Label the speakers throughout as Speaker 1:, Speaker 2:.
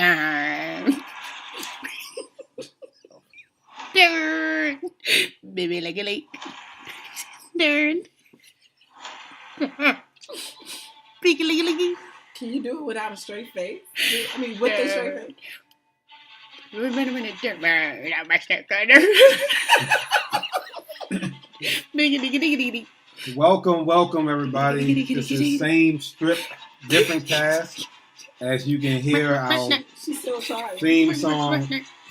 Speaker 1: Darn. Darn. Baby like a lake. Darn. Peeky licky licky.
Speaker 2: Can you do it without a straight face? I mean, with a straight face.
Speaker 1: Wait a minute.
Speaker 3: Welcome, everybody. This is same strip, different cast. As you can hear, our
Speaker 2: She's still shy.
Speaker 3: theme song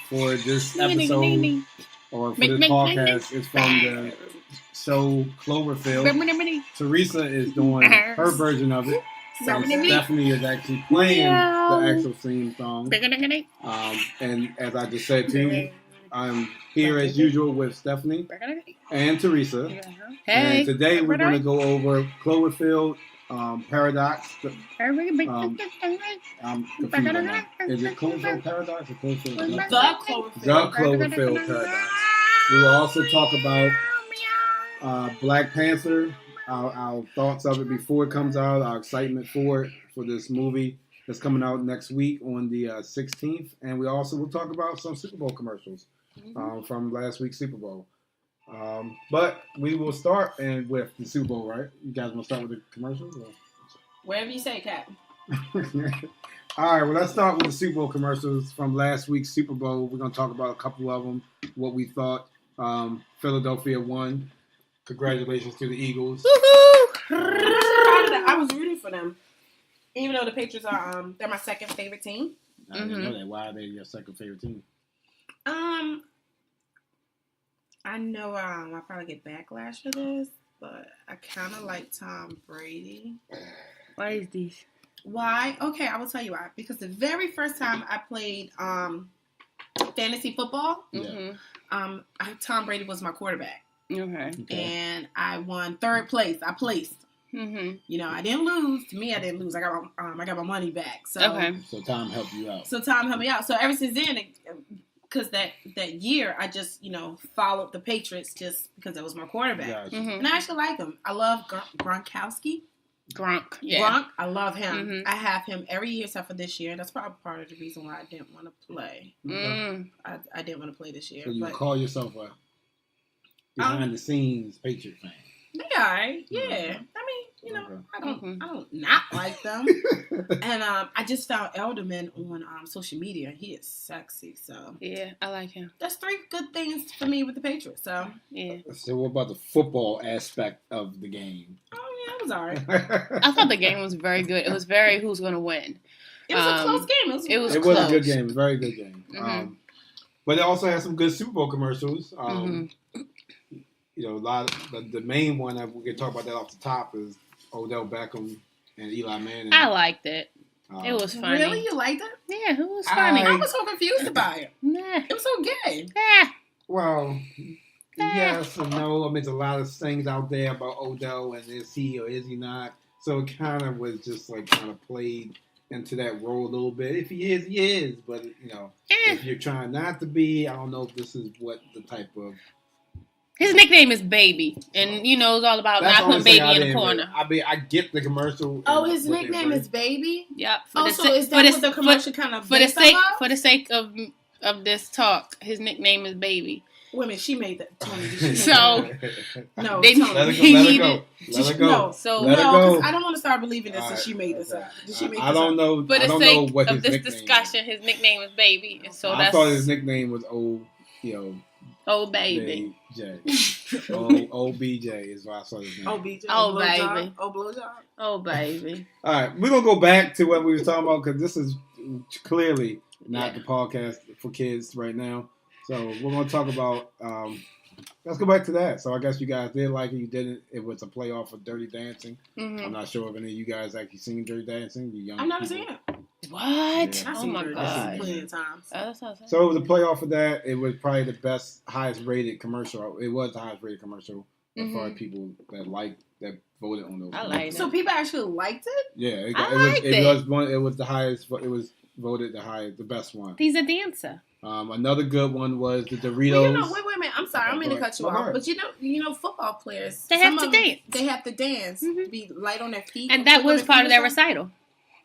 Speaker 3: for this episode or for this podcast is from the show Cloverfield. Teresa is doing her version of it. So Stephanie is actually playing the actual theme song. And as I just said to you, I'm here as usual with Stephanie and Teresa.
Speaker 1: Hey.
Speaker 3: And today we're going to go over Cloverfield Paradox. I'm confused right now. Is it Cloverfield Paradox or Cloverfield? The Cloverfield Paradox. We will also talk about Black Panther. Our thoughts of it before it comes out, our excitement for it, for this movie that's coming out next week on the 16th. And we also will talk about some Super Bowl commercials from last week's Super Bowl. But we will start with the Super Bowl, right? You guys want to start with the commercials? Or?
Speaker 2: Wherever you say, Cap.
Speaker 3: All right, well, let's start with the Super Bowl commercials from last week's Super Bowl. We're going to talk about a couple of them, what we thought. Philadelphia won. Congratulations to the Eagles.
Speaker 2: I was rooting for them. Even though the Patriots are they're my second favorite team.
Speaker 3: I didn't know that. Why are they your second favorite team?
Speaker 2: I know I'll probably get backlash for this, but I kind of like Tom Brady.
Speaker 1: Why is this?
Speaker 2: Why? Okay, I will tell you why. Because the very first time I played fantasy football, Tom Brady was my quarterback.
Speaker 1: Okay.
Speaker 2: And I won third place. I placed. You know, I didn't lose. To me, I didn't lose. I got my money back. So
Speaker 3: So Tom helped you out.
Speaker 2: So ever since then, because that year, I just followed the Patriots just because that was my quarterback.
Speaker 3: Gotcha.
Speaker 2: And I actually like him. I love Gronkowski.
Speaker 1: Gronk, yeah.
Speaker 2: Gronk, I love him. I have him every year except for this year. That's probably part of the reason why I didn't want to play. I didn't want to play this year.
Speaker 3: So you call yourself a behind-the-scenes Patriot fan?
Speaker 2: They all right, yeah. I mean, I don't not like them. And I just found Elderman on social media. He is sexy, so
Speaker 1: yeah, I like him.
Speaker 2: That's three good things for me with the Patriots. So
Speaker 1: yeah.
Speaker 3: So what about the football aspect of the game?
Speaker 2: Oh yeah, it was all right.
Speaker 1: I thought the game was very good. It was very who's going to win.
Speaker 2: It was a close game.
Speaker 1: It was
Speaker 3: a good game. It was a very good game. But it also had some good Super Bowl commercials. A lot of the main one that we can talk about that off the top is Odell Beckham and Eli Manning.
Speaker 1: I liked it. It was funny.
Speaker 2: Really? You liked it?
Speaker 1: Yeah, it was funny.
Speaker 2: I was so confused about it.
Speaker 1: Nah.
Speaker 2: It was so gay.
Speaker 3: Well, yes and no. I mean, there's a lot of things out there about Odell and is he or is he not. So it kind of was just kind of played into that role a little bit. If he is, he is. But, if you're trying not to be, I don't know if this is what the type of...
Speaker 1: His nickname is Baby, and it's all about not putting Baby in the corner.
Speaker 3: I get the commercial.
Speaker 2: Oh, his nickname is Baby?
Speaker 1: Yep.
Speaker 2: So is that what the commercial kind of
Speaker 1: for the sake of this talk, his nickname is Baby.
Speaker 2: Wait a minute, she made that. Tony,
Speaker 1: so
Speaker 2: no,
Speaker 3: let it go. Let it go.
Speaker 2: No, because I don't want to start believing this. And she made this up. Did she make this
Speaker 3: I don't know.
Speaker 1: For the sake of this discussion,
Speaker 3: is.
Speaker 1: His nickname is Baby, and so
Speaker 3: I thought his nickname was Old
Speaker 1: Baby.
Speaker 3: OBJ is what I saw his name.
Speaker 2: OBJ.
Speaker 1: Oh, baby.
Speaker 2: Blowjob.
Speaker 1: Oh, baby.
Speaker 3: All right, we're going to go back to what we were talking about because this is clearly not the podcast for kids right now. So we're going to talk about, let's go back to that. So I guess you guys did like it. You didn't. It was a playoff of Dirty Dancing. I'm not sure if any of you guys actually seen Dirty Dancing. You young
Speaker 2: I've never seen it.
Speaker 1: What?
Speaker 3: Yeah.
Speaker 1: Oh my God.
Speaker 2: Plenty of times.
Speaker 3: So it was a playoff of that. It was probably the highest rated commercial. It was the highest rated commercial as far as people that voted on those.
Speaker 1: I like it.
Speaker 2: So people actually liked it?
Speaker 3: Yeah,
Speaker 1: It
Speaker 3: was the highest. It was voted the best one.
Speaker 1: He's a dancer.
Speaker 3: Another good one was the Doritos.
Speaker 2: Well, wait a minute. I'm sorry. I'm going to cut you off. But football players.
Speaker 1: They have to dance.
Speaker 2: They have to dance. Be light on their feet.
Speaker 1: And that was part of their recital.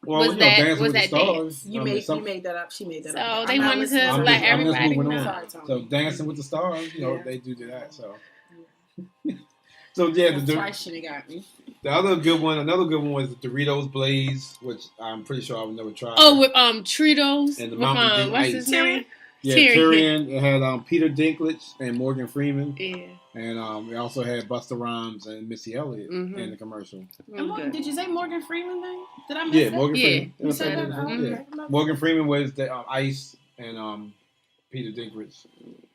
Speaker 1: Was that
Speaker 3: dance?
Speaker 2: You made that up. She made that up.
Speaker 1: So they wanted to let everybody know.
Speaker 3: So Dancing with the Stars, they do that. So. So yeah,
Speaker 2: twice she got me.
Speaker 3: Another good one was the Doritos Blaze, which I'm pretty sure I would never try.
Speaker 1: Oh, with Tritos
Speaker 3: and the Mountain Dew
Speaker 1: what's
Speaker 3: Ice.
Speaker 1: his name?
Speaker 3: Yeah, Tyrion. It had Peter Dinklage and Morgan Freeman.
Speaker 1: Yeah.
Speaker 3: And it also had Busta Rhymes and Missy Elliott in the commercial.
Speaker 2: Did you say Morgan Freeman thing? Did I miss that?
Speaker 3: Yeah, Morgan Freeman.
Speaker 2: You said that?
Speaker 3: Yeah. Morgan Freeman was the Ice and Peter Dinklage.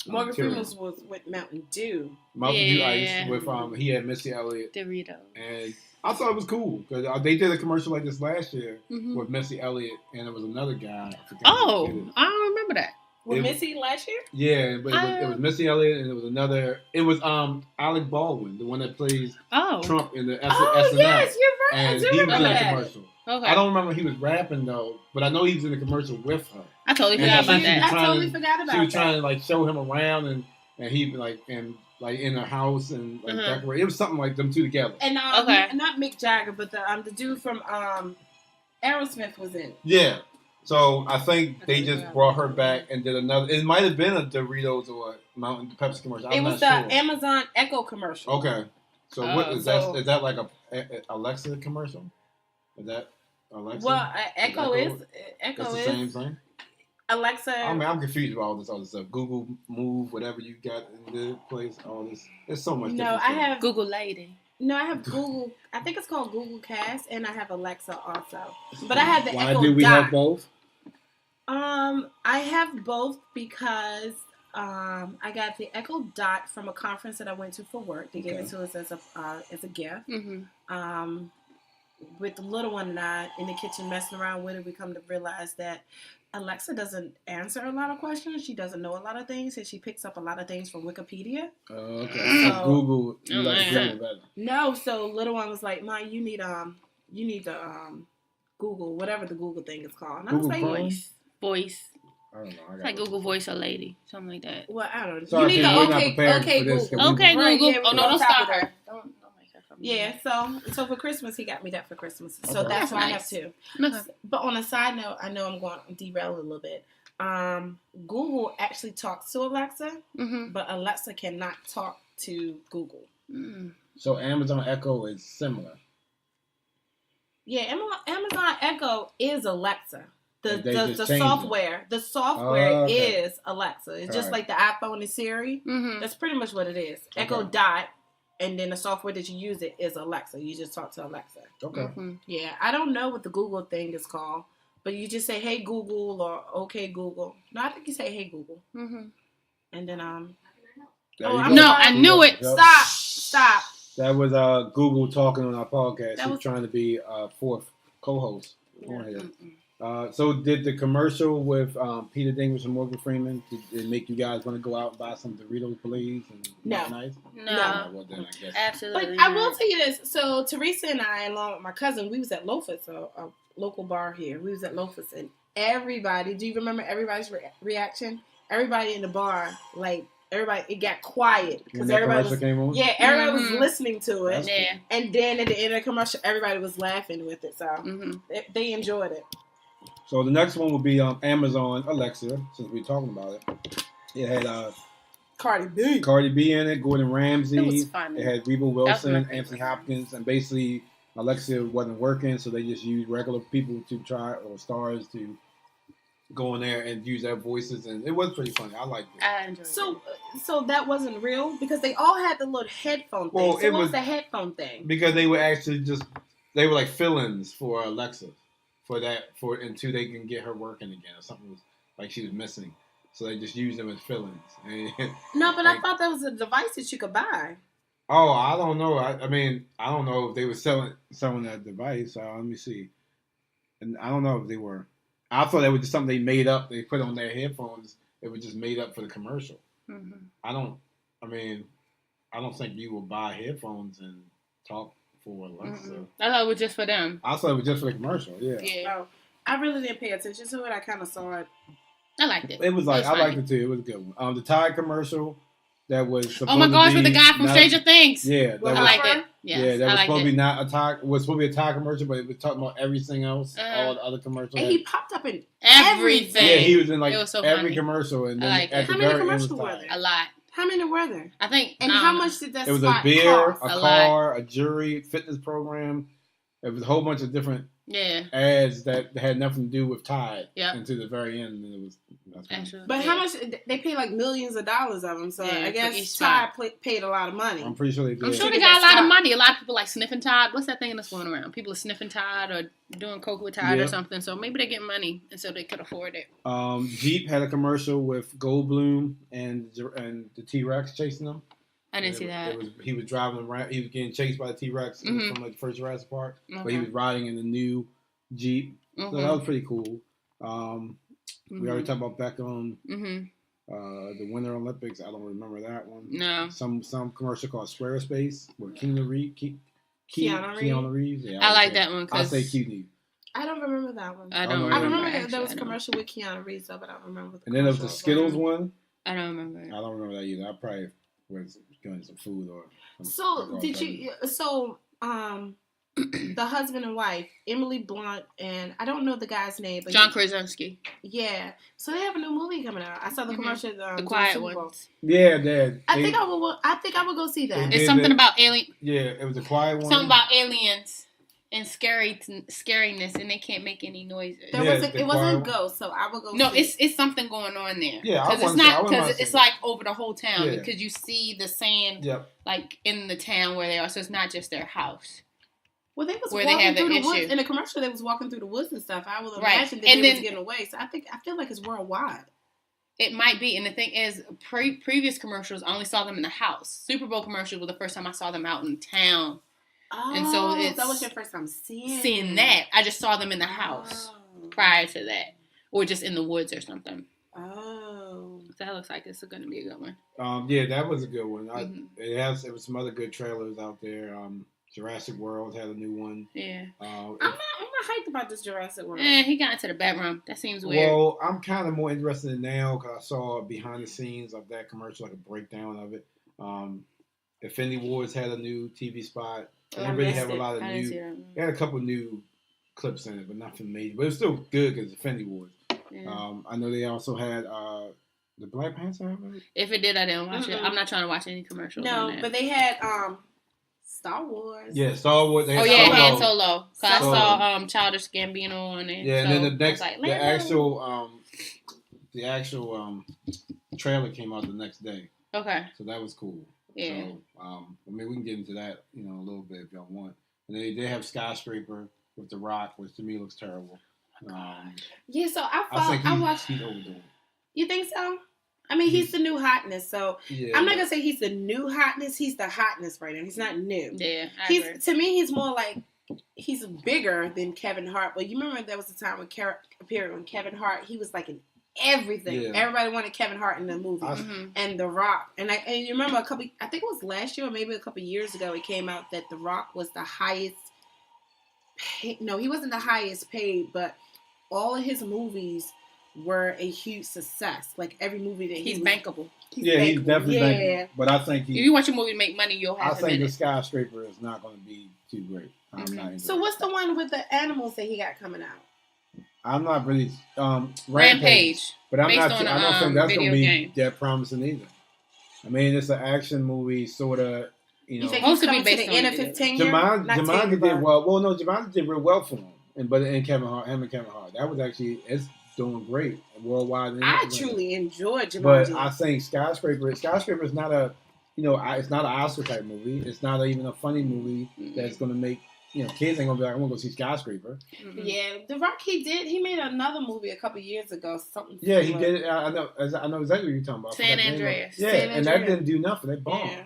Speaker 2: Morgan Freeman was with Mountain Dew.
Speaker 3: Mountain Dew Ice with he had Missy Elliott.
Speaker 1: Doritos.
Speaker 3: And I thought it was cool because they did a commercial like this last year with Missy Elliott and it was another guy.
Speaker 1: I don't remember that.
Speaker 2: With Missy last year?
Speaker 3: Yeah, but it was Missy Elliott and it was another. It was Alec Baldwin, the one that plays Trump in the SNL.
Speaker 2: Yes, you're right.
Speaker 3: And he was in the commercial.
Speaker 1: Okay.
Speaker 3: I don't remember he was rapping though, but I know he was in the commercial with her.
Speaker 1: I totally forgot about that.
Speaker 2: I totally forgot about that.
Speaker 3: She was trying to like show him around and he like in her house and like decorate. It was something like them two together.
Speaker 2: And not Mick Jagger, but the dude from Aerosmith was in.
Speaker 3: Yeah. So I think they just brought her back and did another. It might have been a Doritos or a Mountain Pepsi commercial.
Speaker 2: It was the Amazon Echo commercial.
Speaker 3: Okay. So what is that? Is that like a Alexa commercial? Is that Alexa?
Speaker 2: Well, Echo is
Speaker 3: the same thing.
Speaker 2: Alexa.
Speaker 3: I mean, I'm confused about all this other stuff. Google Move, whatever you got in the place, all this. There's so much.
Speaker 2: No, I have
Speaker 1: Google Lady.
Speaker 2: No, I have Google. I think it's called Google Cast, and I have Alexa also. But I have the Echo Dot.
Speaker 3: Why do we have both?
Speaker 2: I have both because I got the Echo Dot from a conference that I went to for work. They gave it to us as a gift. Mm-hmm. With the little one and I in the kitchen messing around with it, we come to realize that Alexa doesn't answer a lot of questions. She doesn't know a lot of things, and she picks up a lot of things from Wikipedia.
Speaker 3: Okay. So, Google, you like Google better.
Speaker 2: No, so little one was like, "Ma, you need the Google, whatever the Google thing is called." And
Speaker 3: Google
Speaker 2: I was like,
Speaker 1: Voice.
Speaker 3: I don't know.
Speaker 1: It's like Google Voice or Lady, something like that.
Speaker 2: Well, I don't know.
Speaker 3: Sorry,
Speaker 2: you need the
Speaker 1: okay,
Speaker 2: Google.
Speaker 1: Okay,
Speaker 2: right,
Speaker 1: Google.
Speaker 2: Yeah,
Speaker 1: oh no, don't stop her. Don't make her from me.
Speaker 2: Yeah, so for Christmas he got me that for Christmas. So that's why I have two.
Speaker 1: Okay.
Speaker 2: But on a side note, I know I'm going to derail a little bit. Google actually talks to Alexa, but Alexa cannot talk to Google.
Speaker 3: So Amazon Echo is similar.
Speaker 2: Yeah, Amazon Echo is Alexa. The software is Alexa. It's just like the iPhone and Siri. That's pretty much what it is. Echo Dot, and then the software that you use it is Alexa. You just talk to Alexa.
Speaker 3: Okay.
Speaker 2: Yeah, I don't know what the Google thing is called, but you just say, "Hey Google" or "Okay Google." No, I think you say, "Hey Google," and then
Speaker 1: I knew it.
Speaker 2: Stop.
Speaker 3: That was Google talking on our podcast. She's trying to be fourth co-host on here. So did the commercial with Peter Dinklage and Morgan Freeman, did it make you guys want to go out and buy some Doritos Blaze and nice?
Speaker 1: No.
Speaker 3: Well, then I guess.
Speaker 1: Absolutely.
Speaker 2: But I will tell you this. So Teresa and I, along with my cousin, we was at Loafers, a local bar here. We was at Loafers, and everybody, do you remember everybody's reaction? Everybody in the bar, it got quiet because everybody was,
Speaker 3: came on?
Speaker 2: Yeah, everybody was listening to it.
Speaker 1: Yeah.
Speaker 2: And then at the end of the commercial, everybody was laughing with it. So they enjoyed it.
Speaker 3: So the next one will be Amazon Alexa, since we're talking about it. It had Cardi B in it, Gordon Ramsay.
Speaker 1: It was funny.
Speaker 3: It had Rebel Wilson, Anthony Hopkins, and basically Alexa wasn't working, so they just used regular people to try, or stars to go in there and use their voices, and it was pretty funny. I liked it.
Speaker 1: I enjoyed it.
Speaker 2: So that wasn't real because they all had the little headphone thing.
Speaker 3: Well,
Speaker 2: so what was the headphone thing?
Speaker 3: Because they were actually they were like fill-ins for Alexa. Until they can get her working again, or something was like she was missing, so they just use them as fill-ins.
Speaker 2: No, but I thought that was a device that you could buy.
Speaker 3: Oh, I don't know. I mean, I don't know if they were selling that device. Let me see. And I don't know if they were. I thought that was just something they made up. They put on their headphones. It was just made up for the commercial. I don't think you will buy headphones and talk for Alexa.
Speaker 1: I thought it was just for them.
Speaker 3: I thought it was just for the commercial. Yeah.
Speaker 2: Oh, I really didn't pay attention to it. I kind of saw it.
Speaker 1: I liked it.
Speaker 3: It was like I liked it too. It was a good one. The Tide commercial that was.
Speaker 1: Oh my gosh, with the guy from Stranger Things.
Speaker 3: Yeah,
Speaker 1: I liked it. Yes,
Speaker 3: yeah, that was
Speaker 1: supposed
Speaker 3: to be not a tie. Was supposed to be a tie commercial, but it was talking about everything else, all the other commercials.
Speaker 2: And he popped up in
Speaker 1: everything.
Speaker 3: Yeah, he was in like
Speaker 1: so
Speaker 3: every
Speaker 1: funny.
Speaker 3: commercial, and then at
Speaker 2: how
Speaker 3: the
Speaker 2: many
Speaker 3: very
Speaker 2: commercials
Speaker 3: end was
Speaker 2: were there?
Speaker 1: A lot.
Speaker 2: How many were there?
Speaker 1: I think.
Speaker 2: And how much did that?
Speaker 3: It was a beer,
Speaker 2: cost?
Speaker 3: a car, a jury, fitness program. It was a whole bunch of different ads that had nothing to do with Tide. Yeah. Until the very end, and it was.
Speaker 2: But how much they paid? Like millions of dollars of them. So I guess Tide paid a lot of money.
Speaker 3: I'm pretty sure they did.
Speaker 1: I'm sure they got a lot of money. A lot of people like sniffing Tide. What's that thing that's going around? People are sniffing Tide or doing coke with Tide or something. So maybe they get money, and so they could afford it.
Speaker 3: Jeep had a commercial with Goldblum and the T-Rex chasing them.
Speaker 1: I didn't see that.
Speaker 3: He was driving around. He was getting chased by the T-Rex from like the first Jurassic Park, but he was riding in the new Jeep. So that was pretty cool. We already talked about Beckham. The Winter Olympics. I don't remember that one. No. Some commercial called Squarespace with Keanu Reeves. Yeah,
Speaker 1: I like that one.
Speaker 3: I say QD.
Speaker 2: I don't remember that one. I remember there was a commercial with Keanu Reeves, though, but I don't remember.
Speaker 3: And then there was the Skittles one.
Speaker 1: I don't remember.
Speaker 3: I don't remember that either. I probably was getting some food or.
Speaker 2: The husband and wife, Emily Blunt, and I don't know the guy's name, but
Speaker 1: John Krasinski.
Speaker 2: Yeah, so they have a new movie coming out. I saw the commercial.
Speaker 1: The Quiet Ones.
Speaker 3: Yeah,
Speaker 2: I think I would go see that.
Speaker 1: It's something about alien.
Speaker 3: Yeah, it was a Quiet One.
Speaker 1: Something about aliens and scariness, and they can't make any noises.
Speaker 2: It wasn't a ghost, so I would go.
Speaker 1: No, it's something going on there.
Speaker 3: Yeah,
Speaker 1: because it's like over the whole town because you see the sand like in the town where they are, so it's not just their house.
Speaker 2: Well, they was walking through the woods in the commercial. They was walking through the woods and stuff. I would imagine that they was getting away. So I feel like it's worldwide.
Speaker 1: It might be, and the thing is, previous commercials I only saw them in the house. Superbowl commercials was the first time I saw them out in town.
Speaker 2: Oh, and so that was your first time seeing
Speaker 1: that. I just saw them in the house prior to that, or just in the woods or something.
Speaker 2: Oh,
Speaker 1: that looks like it's going to be a good one.
Speaker 3: Yeah, that was a good one. It was some other good trailers out there. Jurassic World had a new one.
Speaker 1: Yeah.
Speaker 2: I'm not hyped about this Jurassic World.
Speaker 1: He got into the bedroom. That seems weird.
Speaker 3: Well, I'm kind of more interested in now because I saw behind the scenes of that commercial, like a breakdown of it. Infinity Wars had a new TV spot. They really have a lot of new. They had a couple new clips in it, but nothing major. But it was still good because Infinity Wars. Yeah. I know they also had the Black Panther. Have it?
Speaker 1: If it did, I didn't watch it. I'm not trying to watch any commercials.
Speaker 2: No, but they had Star Wars.
Speaker 3: Yeah, Star Wars. They
Speaker 1: had Han Solo. So I saw Childish Gambino on it.
Speaker 3: Yeah, and then the actual trailer came out the next day.
Speaker 1: Okay.
Speaker 3: So that was cool.
Speaker 1: Yeah.
Speaker 3: So, we can get into that, a little bit if y'all want. And they have Skyscraper with The Rock, which to me looks terrible.
Speaker 2: Yeah, so I watched.
Speaker 3: He's overdoing it.
Speaker 2: You think so? I mean, he's the new hotness, so I'm not gonna say he's the new hotness. He's the hotness right now. He's not new.
Speaker 1: Yeah,
Speaker 2: to me, he's more like he's bigger than Kevin Hart. But you remember there was a time when Kevin Hart, he was like in everything. Yeah. Everybody wanted Kevin Hart in the movie, and The Rock. And you remember I think it was last year or maybe a couple years ago, it came out that The Rock was the highest. No, he wasn't the highest paid, but all of his movies were a huge success. Like every movie that
Speaker 1: he's bankable.
Speaker 3: He's definitely bankable. But I think
Speaker 1: if you want your movie to make money, you'll have.
Speaker 3: I think the Skyscraper is not going to be too great. I'm not.
Speaker 2: So what's the one with the animals that he got coming out?
Speaker 3: I'm not really
Speaker 1: Rampage.
Speaker 3: But I don't think that's going to be that promising either. I mean, it's an action movie, sort of.
Speaker 2: You think he's coming to the end of 15 years?
Speaker 3: Jumanji did well. Well, no, Jumanji did real well for him. And Kevin Hart, that was actually it's doing great worldwide.
Speaker 2: I truly enjoyed Jumanji.
Speaker 3: But I think Skyscraper is not a, it's not an Oscar type movie. It's not even a funny movie that's going to make, kids ain't going to be like, I'm going to go see Skyscraper.
Speaker 2: Mm-hmm. Yeah, The Rock, he made another movie a couple years ago. Something.
Speaker 3: Yeah, he did it. I know exactly what you're talking about.
Speaker 1: San Andreas.
Speaker 3: Yeah, and that didn't do nothing. They bombed. Yeah.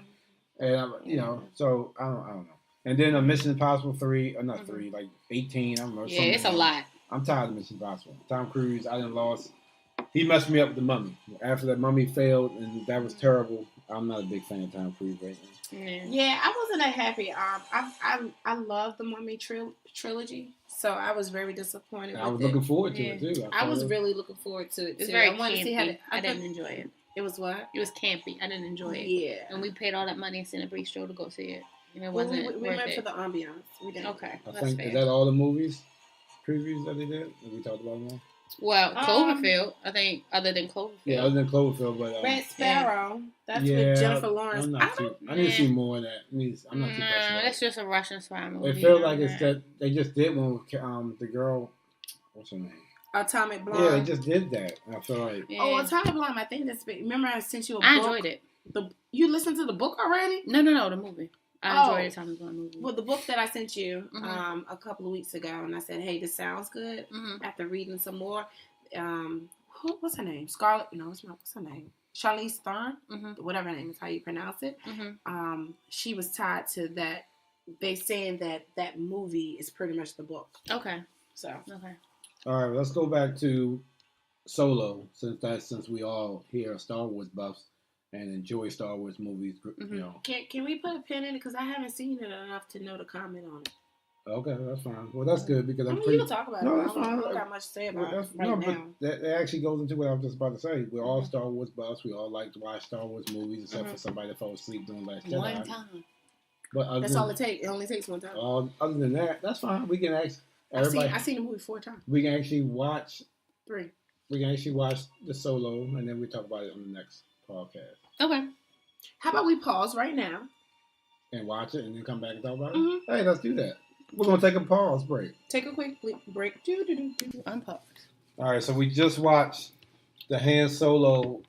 Speaker 3: And so I don't know. And then Mission Impossible 3, not 3, like 18. I don't know.
Speaker 1: Yeah, it's a lot.
Speaker 3: I'm tired of Mission Impossible. Tom Cruise, I done lost. He messed me up with The Mummy. After that Mummy failed and that was terrible, I'm not a big fan of Tom Cruise right now.
Speaker 2: Yeah, I wasn't that happy. I love the Mummy trilogy, so I was very disappointed.
Speaker 3: I was looking forward to it too.
Speaker 2: I was really looking forward to it.
Speaker 1: It's very campy. I didn't enjoy it.
Speaker 2: It was what?
Speaker 1: It was campy. I didn't enjoy it.
Speaker 2: Yeah.
Speaker 1: And we paid all that money in Cinebistro to go see it. and it wasn't
Speaker 2: we
Speaker 1: worth
Speaker 2: went
Speaker 1: it.
Speaker 2: for the ambiance. We did.
Speaker 1: Okay,
Speaker 3: I
Speaker 1: that's
Speaker 3: think
Speaker 1: fair.
Speaker 3: is that all the movies previews that they did? Have we talked about them?
Speaker 1: Well, Cloverfield, I think, other than Cloverfield.
Speaker 3: Yeah, other than Cloverfield, but
Speaker 2: Red Sparrow. That's with Jennifer Lawrence.
Speaker 3: I need to see more of that. I'm not too passionate.
Speaker 1: That's just a Russian spy movie.
Speaker 3: It feels like it's that they just did one with the girl. What's her name?
Speaker 2: Atomic Blonde.
Speaker 3: Yeah, they just did that. I feel like.
Speaker 1: Yeah.
Speaker 2: Oh, Atomic Blonde. I think that's. Remember, I sent you a book.
Speaker 1: I enjoyed it.
Speaker 2: You listened to the book already?
Speaker 1: No, the movie. I enjoyed Atomic Blonde movie.
Speaker 2: Well, the book that I sent you a couple of weeks ago, and I said, "Hey, this sounds good." After reading some more, what's her name? Scarlett? No, it's not. What's her name? Charlize Theron, whatever her name is, how you pronounce it. She was tied to that. They saying that movie is pretty much the book.
Speaker 1: Okay.
Speaker 2: So.
Speaker 1: Okay.
Speaker 3: All right, let's go back to Solo, since we all here are Star Wars buffs and enjoy Star Wars movies. You know.
Speaker 2: Can we put a pin in it, because I haven't seen it enough to know to comment on it.
Speaker 3: Okay, that's fine. Well, that's good because
Speaker 2: you can talk about it.
Speaker 3: That's fine.
Speaker 2: I don't got much to say about it right now.
Speaker 3: But that actually goes into what I was just about to say. We're all Star Wars buffs. We all like to watch Star Wars movies, except for somebody that fell asleep during Last Jedi.
Speaker 1: One time.
Speaker 3: But
Speaker 2: that's all it takes. It only takes one time.
Speaker 3: Other than that, that's fine. We can ask everybody.
Speaker 2: I've seen the movie 4 times.
Speaker 3: We can actually watch
Speaker 2: 3.
Speaker 3: We can actually watch the Solo, and then we talk about it on the next podcast.
Speaker 1: Okay.
Speaker 2: How about we pause right now
Speaker 3: and watch it, and then come back and talk about it? Hey, let's do that. We're gonna take a pause break.
Speaker 2: Take a quick break.
Speaker 1: Unpause.
Speaker 3: All right, so we just watched the Han Solo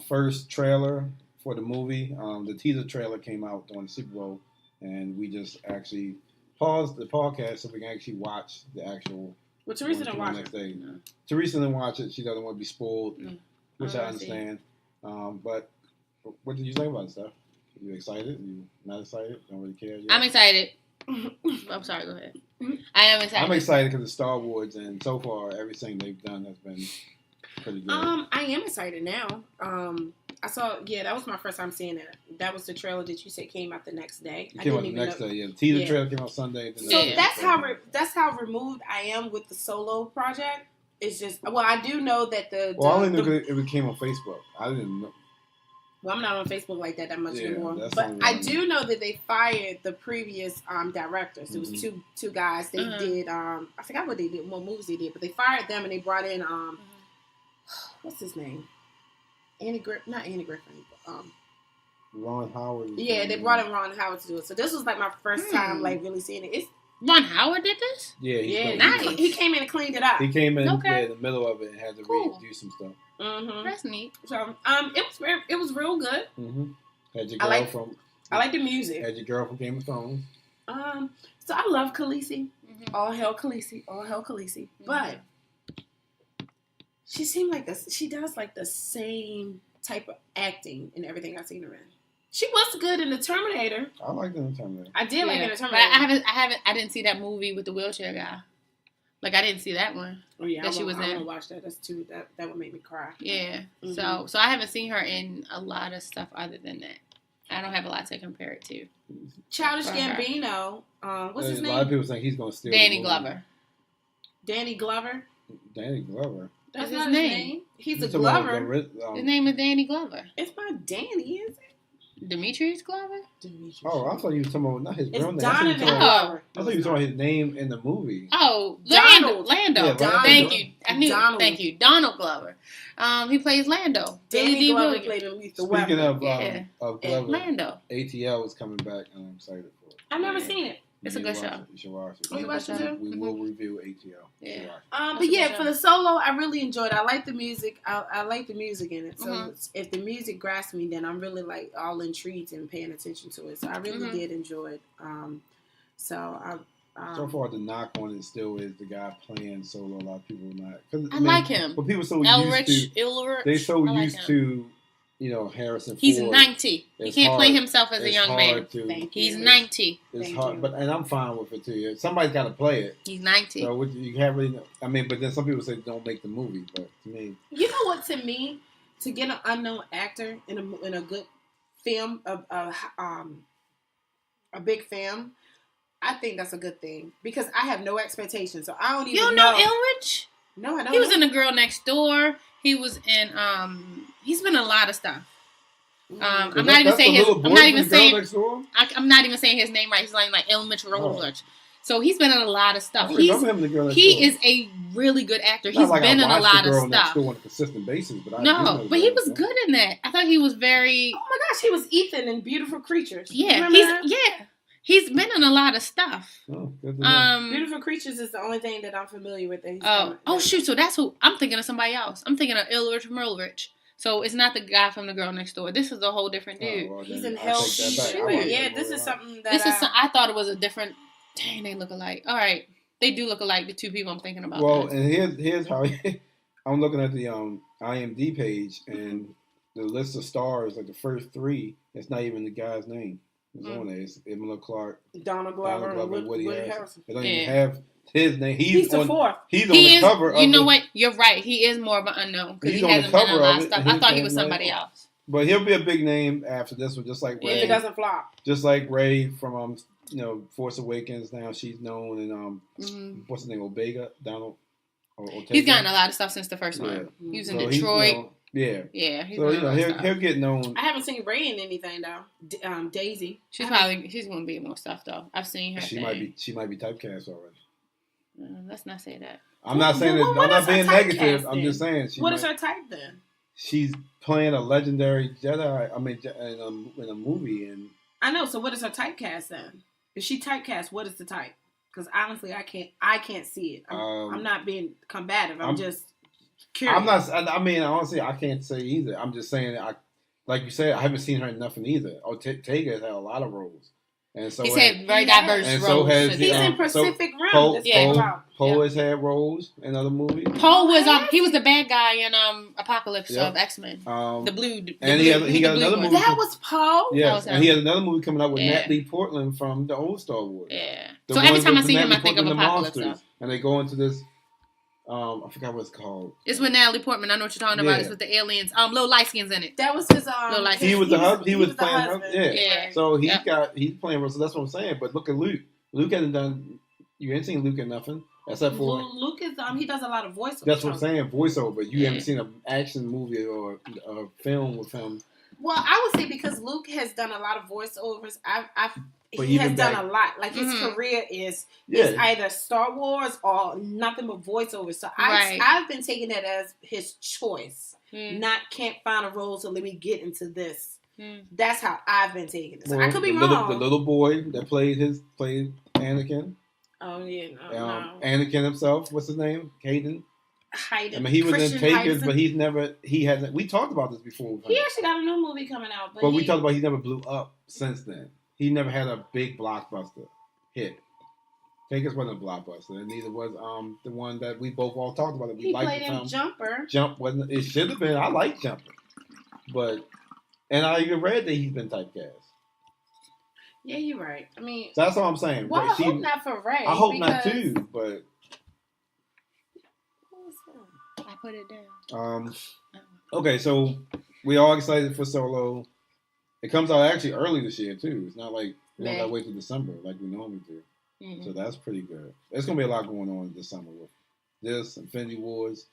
Speaker 3: first trailer for the movie. The teaser trailer came out during the Super Bowl, and we just actually paused the podcast so we can actually watch the actual.
Speaker 2: Well, Teresa didn't watch it.
Speaker 3: No. Teresa didn't watch it. She doesn't want to be spoiled, which I understand. But what did you think about it, Steph? You excited? You not excited? Don't really care yet?
Speaker 1: I'm excited. I'm sorry, go ahead. I am excited.
Speaker 3: I'm excited because of Star Wars, and so far, everything they've done has been pretty good.
Speaker 2: I am excited now. I saw, that was my first time seeing it. That was the trailer that you said came out the next day.
Speaker 3: It came out the next day, yeah. The teaser trailer came out Sunday.
Speaker 2: So that's how removed I am with the Solo project. It's just, I do know that I
Speaker 3: only knew it came on Facebook. I didn't know.
Speaker 2: Well, I'm not on Facebook like that much anymore. But I do know that they fired the previous directors. It was two guys. They did, I forgot what they did, what movies they did, but they fired them and they brought in, what's his name? Not Andy Griffin.
Speaker 3: Ron Howard.
Speaker 2: Yeah, they brought in Ron Howard to do it. So this was like my first time like really seeing it.
Speaker 1: Ron Howard did this?
Speaker 3: Yeah,
Speaker 1: nice.
Speaker 2: He came in and cleaned it up.
Speaker 3: He came in in the middle of it and had to redo some stuff.
Speaker 1: That's neat.
Speaker 2: So it was real good.
Speaker 3: Had your girl
Speaker 2: I like the music.
Speaker 3: Had your girl from Game of Thrones.
Speaker 2: So I love Khaleesi. All hell Khaleesi. All hell Khaleesi. But she seemed like she does like the same type of acting in everything I've seen her in. She was good in the Terminator.
Speaker 3: I liked her in the Terminator.
Speaker 2: I did like her in the Terminator.
Speaker 1: But I didn't see that movie with the wheelchair guy. Like I didn't see that one.
Speaker 2: Oh yeah,
Speaker 1: that she was in.
Speaker 2: I won't watch that. That's too. That would make me cry.
Speaker 1: Yeah. So I haven't seen her in a lot of stuff other than that. I don't have a lot to compare it to.
Speaker 2: Childish Gambino. What's his name?
Speaker 3: A lot of people think he's going to steal.
Speaker 1: Danny Glover.
Speaker 3: Danny Glover.
Speaker 2: That's not his name. He's a Glover.
Speaker 1: His name is Danny Glover.
Speaker 2: It's not Danny, is it?
Speaker 1: Demetrius Glover?
Speaker 3: Oh, I thought you were talking about not his real name.
Speaker 2: Donovan
Speaker 3: I thought you were talking about his name in the movie.
Speaker 1: Oh,
Speaker 2: Lando.
Speaker 1: Yeah, thank you. I knew. Thank you, Donald Glover. He plays Lando.
Speaker 2: Danny Glover played him.
Speaker 3: Speaking of Glover,
Speaker 1: Lando.
Speaker 3: ATL is coming back, and I'm excited for it.
Speaker 2: I've never seen it.
Speaker 1: It's a good show.
Speaker 3: You should watch it.
Speaker 2: Oh, you watched it too?
Speaker 3: We will review ATL.
Speaker 1: Yeah.
Speaker 2: But yeah, for the Solo, I really enjoyed it. I like the music. I like the music in it. So if the music grasps me, then I'm really like all intrigued and paying attention to it. So I really did enjoy it. So
Speaker 3: far, the knock on it still is the guy playing Solo. A lot of people not.
Speaker 1: I like him.
Speaker 3: But people so
Speaker 1: Ulrich.
Speaker 3: They're so used to. Harrison Ford.
Speaker 1: He's 90. He can't play himself as a young man. He's 90.
Speaker 3: It's hard, and I'm fine with it too. Somebody's got to play it.
Speaker 1: He's 90.
Speaker 3: So you can't really. But then some people say don't make the movie. But to me,
Speaker 2: you know what? To me, to get an unknown actor in a good film, a big film, I think that's a good thing because I have no expectations. So I don't even.
Speaker 1: You don't know Ulrich?
Speaker 2: No, I don't.
Speaker 1: He was in The Girl Next Door. He was in, he's been in a lot of stuff. I'm not even saying I'm not even saying his name right. He's like elementary. So he's been in a lot of stuff. He is a really good actor. He's been in a lot of stuff
Speaker 3: on a consistent basis. But
Speaker 1: but he was good in that. I thought he was very.
Speaker 2: Oh my gosh, he was Ethan in Beautiful Creatures.
Speaker 1: Yeah, he's been in a lot of stuff.
Speaker 3: Oh,
Speaker 2: Beautiful Creatures is the only thing that I'm familiar with.
Speaker 1: Shoot! So that's who I'm thinking of. Somebody else. I'm thinking of Ulrich Merlrich. So it's not the guy from The Girl Next Door. This is a whole different dude.
Speaker 2: He's in Hell. Yeah, this is something that
Speaker 1: I thought it was a different. Dang, they look alike. All right, they do look alike. The two people I'm thinking about.
Speaker 3: Well, and here's how I'm looking at the IMDb page and the list of stars. Like the first three, it's not even the guy's name. It's on there. It's Emilia Clarke,
Speaker 2: Donald Glover, and Woody Harrelson.
Speaker 3: It don't even have his name.
Speaker 2: He's the fourth.
Speaker 3: He's on the cover.
Speaker 1: You know what? You're right. He is more of an unknown because he hasn't been in a lot of stuff. I thought he was somebody else.
Speaker 3: But he'll be a big name after this one, just like Ray.
Speaker 2: If it doesn't flop.
Speaker 3: Just like Ray from Force Awakens. Now she's known and what's his name? Donald.
Speaker 1: He's gotten a lot of stuff since the first one. He was in Detroit.
Speaker 3: Yeah.
Speaker 1: So
Speaker 3: he'll get known.
Speaker 2: I haven't seen Ray in anything though. Daisy.
Speaker 1: She's going to be in more stuff though. I've seen her.
Speaker 3: She might be typecast already.
Speaker 1: Let's not say that.
Speaker 3: I'm not saying that. I'm not being negative. I'm just saying.
Speaker 2: What is her type then?
Speaker 3: She's playing a legendary Jedi. I mean, in a movie, and
Speaker 2: I know. So what is her typecast then? If she typecast, what is the type? Because honestly, I can't see it. I'm not being combative. I'm just curious.
Speaker 3: I'm not. I mean, honestly, I can't say either. I'm just saying. Like you said, I haven't seen her in nothing either. Ortega has had a lot of roles, and so
Speaker 1: he's had very diverse roles.
Speaker 3: So has
Speaker 2: he's in Pacific Rim.
Speaker 3: Poe has had roles in other movies.
Speaker 1: Poe was he was the bad guy in Apocalypse of X-Men. The blue.
Speaker 3: And he got another movie.
Speaker 2: That was Poe.
Speaker 3: Yeah, and he had another movie coming out with Natalie Portman from the old Star Wars.
Speaker 1: Yeah. So every time I see him, I think of Apocalypse.
Speaker 3: And they go into this. I forgot what it's called.
Speaker 1: It's with Natalie Portman. I know what you're talking about. It's with the aliens. Little light skins in it.
Speaker 2: That was his
Speaker 1: little light
Speaker 3: skins. He was playing husband.
Speaker 1: Yeah.
Speaker 3: So he's playing. So that's what I'm saying. But look at Luke. Luke hasn't done. You ain't seen Luke in nothing except for
Speaker 2: Luke is he does a lot of voiceover.
Speaker 3: That's what I'm saying, voiceover. You haven't seen an action movie or a film with him.
Speaker 2: Well, I would say because Luke has done a lot of voiceovers. He has done a lot. Like his career is either Star Wars or nothing but voiceovers. So I've been taking that as his choice. Not can't find a role, so let me get into this. That's how I've been taking it. So I could be wrong.
Speaker 3: The little boy that played Anakin.
Speaker 2: Oh yeah, no.
Speaker 3: Anakin himself. What's his name? Hayden.
Speaker 2: I
Speaker 3: mean, he was in Takers, but he hasn't. We talked about this before.
Speaker 2: He actually got a new movie coming out,
Speaker 3: but we talked about he never blew up since then. He never had a big blockbuster hit. Takers wasn't a blockbuster, and neither was the one that we both all talked about. That we liked.
Speaker 2: He played in Jumper.
Speaker 3: Jump wasn't. It should have been. I like Jumper, and I even read that he's been typecast.
Speaker 2: Yeah, you're right. I mean,
Speaker 3: so that's all I'm saying.
Speaker 2: Well, I hope not for Ray.
Speaker 3: I hope not too, but.
Speaker 1: I put it down.
Speaker 3: Okay, so we all excited for Solo. It comes out actually early this year too. It's not like we don't gotta wait till December like we normally do. Mm-hmm. So that's pretty good. There's gonna be a lot going on in December with this Infinity Wars.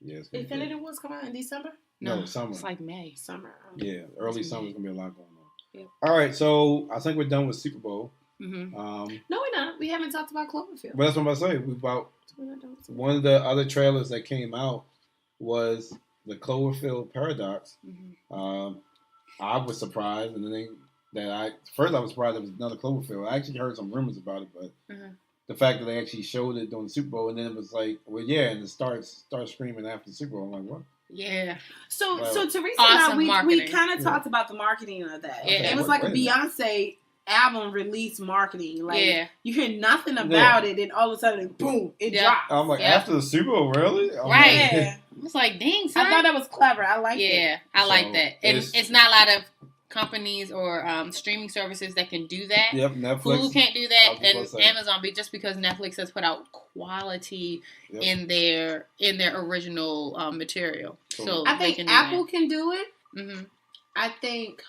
Speaker 3: Yeah,
Speaker 2: Infinity Wars come out in December?
Speaker 3: No, summer.
Speaker 1: It's like May.
Speaker 2: Summer.
Speaker 3: Yeah, early summer is gonna be a lot going on. Yep. All right, so I think we're done with Super Bowl.
Speaker 2: Mm-hmm. No, we're not. We haven't talked about Cloverfield.
Speaker 3: But that's what I'm about to say. One of the other trailers that came out was the Cloverfield PARADOX. Mm-hmm. I was surprised, and the thing that I was surprised there was another Cloverfield. I actually heard some rumors about it, but the fact that they actually showed it during the Super Bowl, and then it was like, well, yeah, and it starts screaming after the Super Bowl. I'm like, what?
Speaker 1: Yeah.
Speaker 2: So Teresa and I, we kind of talked about the marketing of that. Yeah. It was like a Beyonce album release marketing. Like you hear nothing about it, and all of a sudden, boom, it drops.
Speaker 3: I'm like, after the Super Bowl, really?
Speaker 1: Right. Yeah. It's like, dang, son.
Speaker 2: I thought that was clever. I like it.
Speaker 1: Yeah, I like that. And it's not a lot of companies or streaming services that can do that.
Speaker 3: Yep, Netflix.
Speaker 1: Hulu can't do that, and Amazon, just because Netflix has put out quality in their original material. So
Speaker 2: I think Apple can do it. Mm-hmm. I think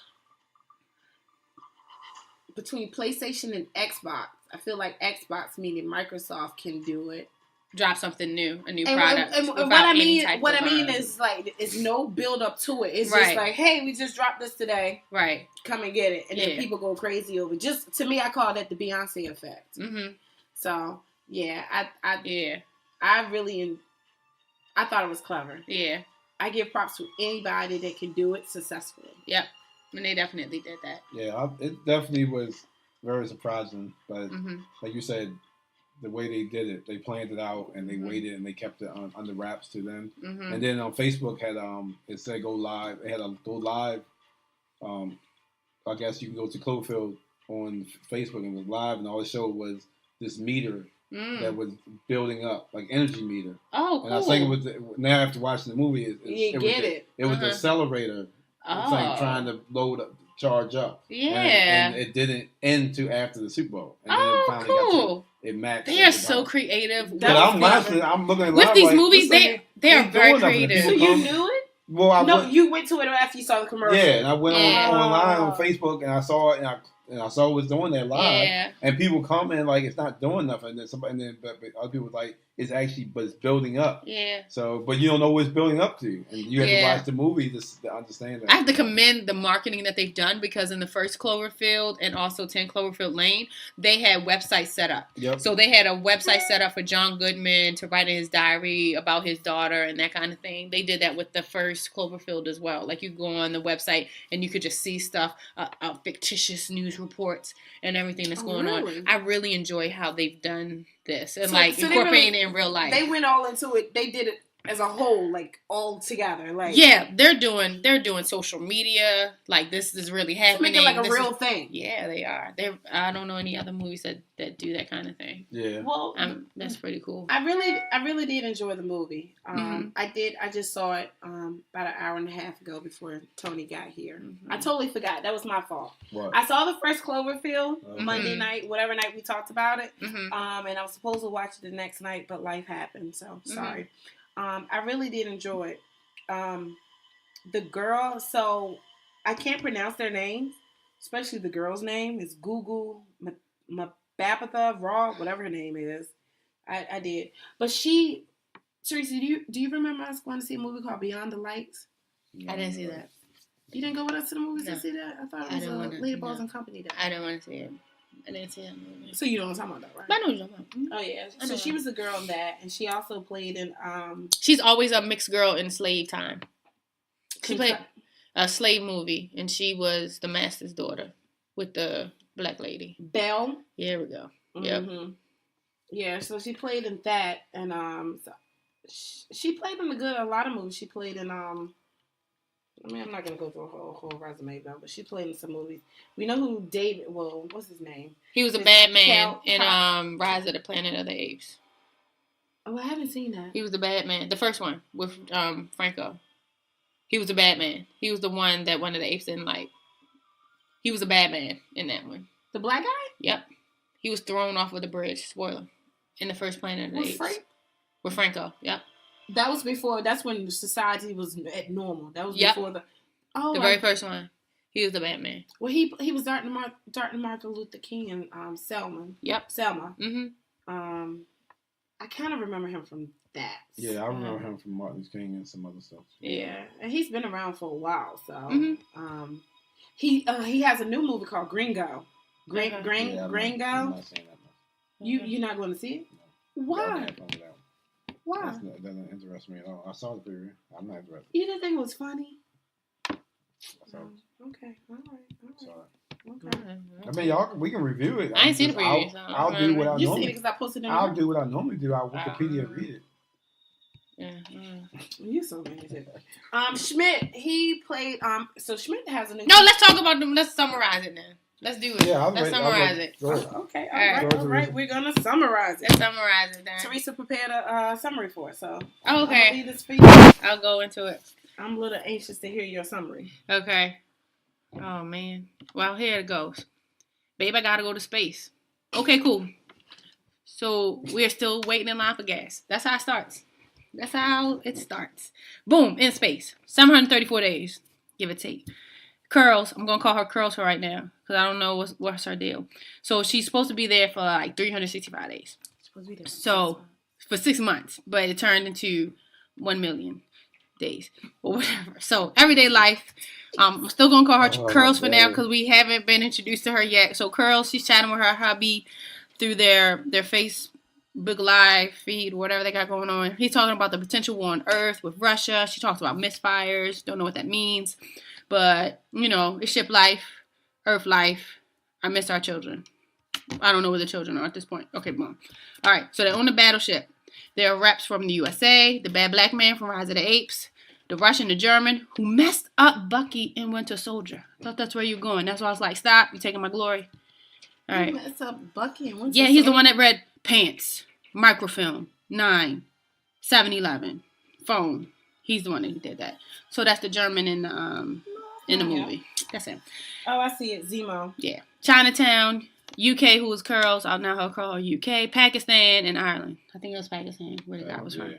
Speaker 2: between PlayStation and Xbox, I feel like Xbox, meaning Microsoft, can do it.
Speaker 1: drop something new, a new
Speaker 2: and
Speaker 1: product.
Speaker 2: And what I mean is like, it's no build up to it. It's just like, hey, we just dropped this today.
Speaker 1: Right.
Speaker 2: Come and get it, and then people go crazy over it. Just to me, I call that the Beyonce effect. Mm-hmm. So yeah, I really, I thought it was clever. Yeah. I give props to anybody that can do it successfully.
Speaker 1: Yep. And they definitely did that.
Speaker 3: Yeah, it definitely was very surprising. But like you said, the way they did it, they planned it out and they waited and they kept it under wraps to them. Mm-hmm. And then on Facebook had it said go live. It had a go live. I guess you can go to Cloverfield on Facebook and it was live, and all it showed was this meter that was building up, like energy meter. Oh, cool. And I think it was now after watching the movie, it was the accelerator. Like trying to charge up. Yeah. And it didn't end till after the Super Bowl. And then it finally got to it matched.
Speaker 1: They are so creative.
Speaker 3: But I'm looking at
Speaker 1: with these movies, they are very creative.
Speaker 2: So you knew it? Well, you went to it after you saw the commercial.
Speaker 3: Yeah, and I went online on Facebook and I saw it and I saw it was doing that live, and people comment like it's not doing nothing, and then but other people like it's actually, but it's building up. Yeah. So, but you don't know what it's building up to, and you have to watch the movie to understand that.
Speaker 1: I have to commend the marketing that they've done, because in the first Cloverfield and also 10 Cloverfield Lane, they had websites set up. Yep. So they had a website set up for John Goodman to write in his diary about his daughter and that kind of thing. They did that with the first Cloverfield as well. Like you go on the website and you could just see stuff, fictitious news reports and everything that's going on. I really enjoy how they've done this and incorporating it in real life.
Speaker 2: They went all into it. They did it as a whole, like all together. Like
Speaker 1: they're doing social media. Like this is really happening.
Speaker 2: Make it like a real thing.
Speaker 1: Yeah, they are. I don't know any other movies that do that kind of thing. Yeah. Well, that's pretty cool.
Speaker 2: I really did enjoy the movie. I just saw it about an hour and a half ago before Tony got here. Mm-hmm. I totally forgot. That was my fault. What? I saw the first Cloverfield Monday night, whatever night we talked about it. Mm-hmm. And I was supposed to watch it the next night, but life happened. So sorry. I really did enjoy it. The girl, so I can't pronounce their names, especially the girl's name is Google Mabatha Raw, whatever her name is. I did, but Teresa, do you remember us going to see a movie called Beyond the Lights?
Speaker 1: I didn't see that.
Speaker 2: You didn't go with us to the movies to see that? I thought it was Lady Balls and Company.
Speaker 1: I didn't want to see it. I didn't see that movie.
Speaker 2: So you know what I'm talking about, right?
Speaker 1: I know what you're talking
Speaker 2: about. Oh yeah. So she was the girl in that, and she also played in.
Speaker 1: She's always a mixed girl in Slave Time. She played a slave movie, and she was the master's daughter with the black lady.
Speaker 2: Belle.
Speaker 1: Yeah, here we go. Yep.
Speaker 2: Mm-hmm. Yeah, so she played in that, and she played in a lot of movies. She played in I mean, I'm not gonna go through a whole resume though, but she played in some movies. We know who David. Well, what's his name?
Speaker 1: He was a bad man in Rise of the Planet of the Apes.
Speaker 2: Oh, I haven't seen that.
Speaker 1: He was the bad man, the first one with Franco. He was the bad man. He was the one that one of the apes didn't like. He was a bad man in that one.
Speaker 2: The black guy?
Speaker 1: Yep. He was thrown off of the bridge. Spoiler. In the first Planet of the Apes. With Franco. Yep.
Speaker 2: That was before. That's when society was at normal. That was before the
Speaker 1: very first one. He was the Batman.
Speaker 2: Well, he was Dr. Martin Luther King and Selma.
Speaker 1: Yep.
Speaker 2: Selma. Mm-hmm. I kind of remember him from that.
Speaker 3: Yeah, I remember him from Martin Luther King and some other stuff.
Speaker 2: Yeah, and he's been around for a while. So, he has a new movie called Gringo. Gringo.
Speaker 3: I'm not saying that much.
Speaker 2: You're not going to see it? No. Why? Why?
Speaker 3: That doesn't interest me at all. I saw the preview. I'm not interested.
Speaker 2: You didn't think it was funny?
Speaker 3: Okay.
Speaker 2: All right.
Speaker 3: Sorry. Okay. I mean, we can review it.
Speaker 1: I ain't seen the preview.
Speaker 3: I'll do what I normally do.
Speaker 2: You see it because I posted it.
Speaker 3: I'll do what I normally do. I'll Wikipedia and read it.
Speaker 2: Yeah. You're so amazing. Schmidt, he played. So Schmidt has a new.
Speaker 1: No, let's talk about them. Let's summarize it now. Let's do it. Yeah, let's summarize it.
Speaker 2: Okay, all right. We're gonna summarize it.
Speaker 1: Let's summarize it then.
Speaker 2: Teresa prepared a summary for it, so
Speaker 1: okay. I'll go into it.
Speaker 2: I'm a little anxious to hear your summary.
Speaker 1: Okay. Oh man. Well, here it goes. Babe, I gotta go to space. Okay, cool. So we're still waiting in line for gas. That's how it starts. That's how it starts. Boom, in space. 734 days, give or take. Curls, I'm going to call her Curls for right now because I don't know what's her deal. So she's supposed to be there for like 365 days. So for 6 months, but it turned into 1 million days or whatever. So everyday life. I'm still gonna call her Curls for now because we haven't been introduced to her yet. So Curls, she's chatting with her hubby through their Facebook Live feed, whatever they got going on. He's talking about the potential war on Earth with Russia. She talks about misfires. Don't know what that means, but it's ship life, Earth life. I miss our children. I don't know where the children are at this point. Okay, boom. All right, so they're on the battleship. There are reps from the USA, the bad black man from Rise of the Apes, the Russian, the German, who messed up Bucky and Winter Soldier. I thought that's where you're going. That's why I was like, stop, you're taking my glory. All right.
Speaker 2: Who messed up Bucky and Winter
Speaker 1: Soldier? Yeah, he's the one that read pants, microfilm, 9, 7-Eleven, phone. He's the one that did that. So that's the German in the movie. That's him.
Speaker 2: Oh, I see it. Zemo.
Speaker 1: Yeah. Chinatown, UK, who was Curls. I'll now her call UK, Pakistan, and Ireland. I think it was Pakistan where the guy was from.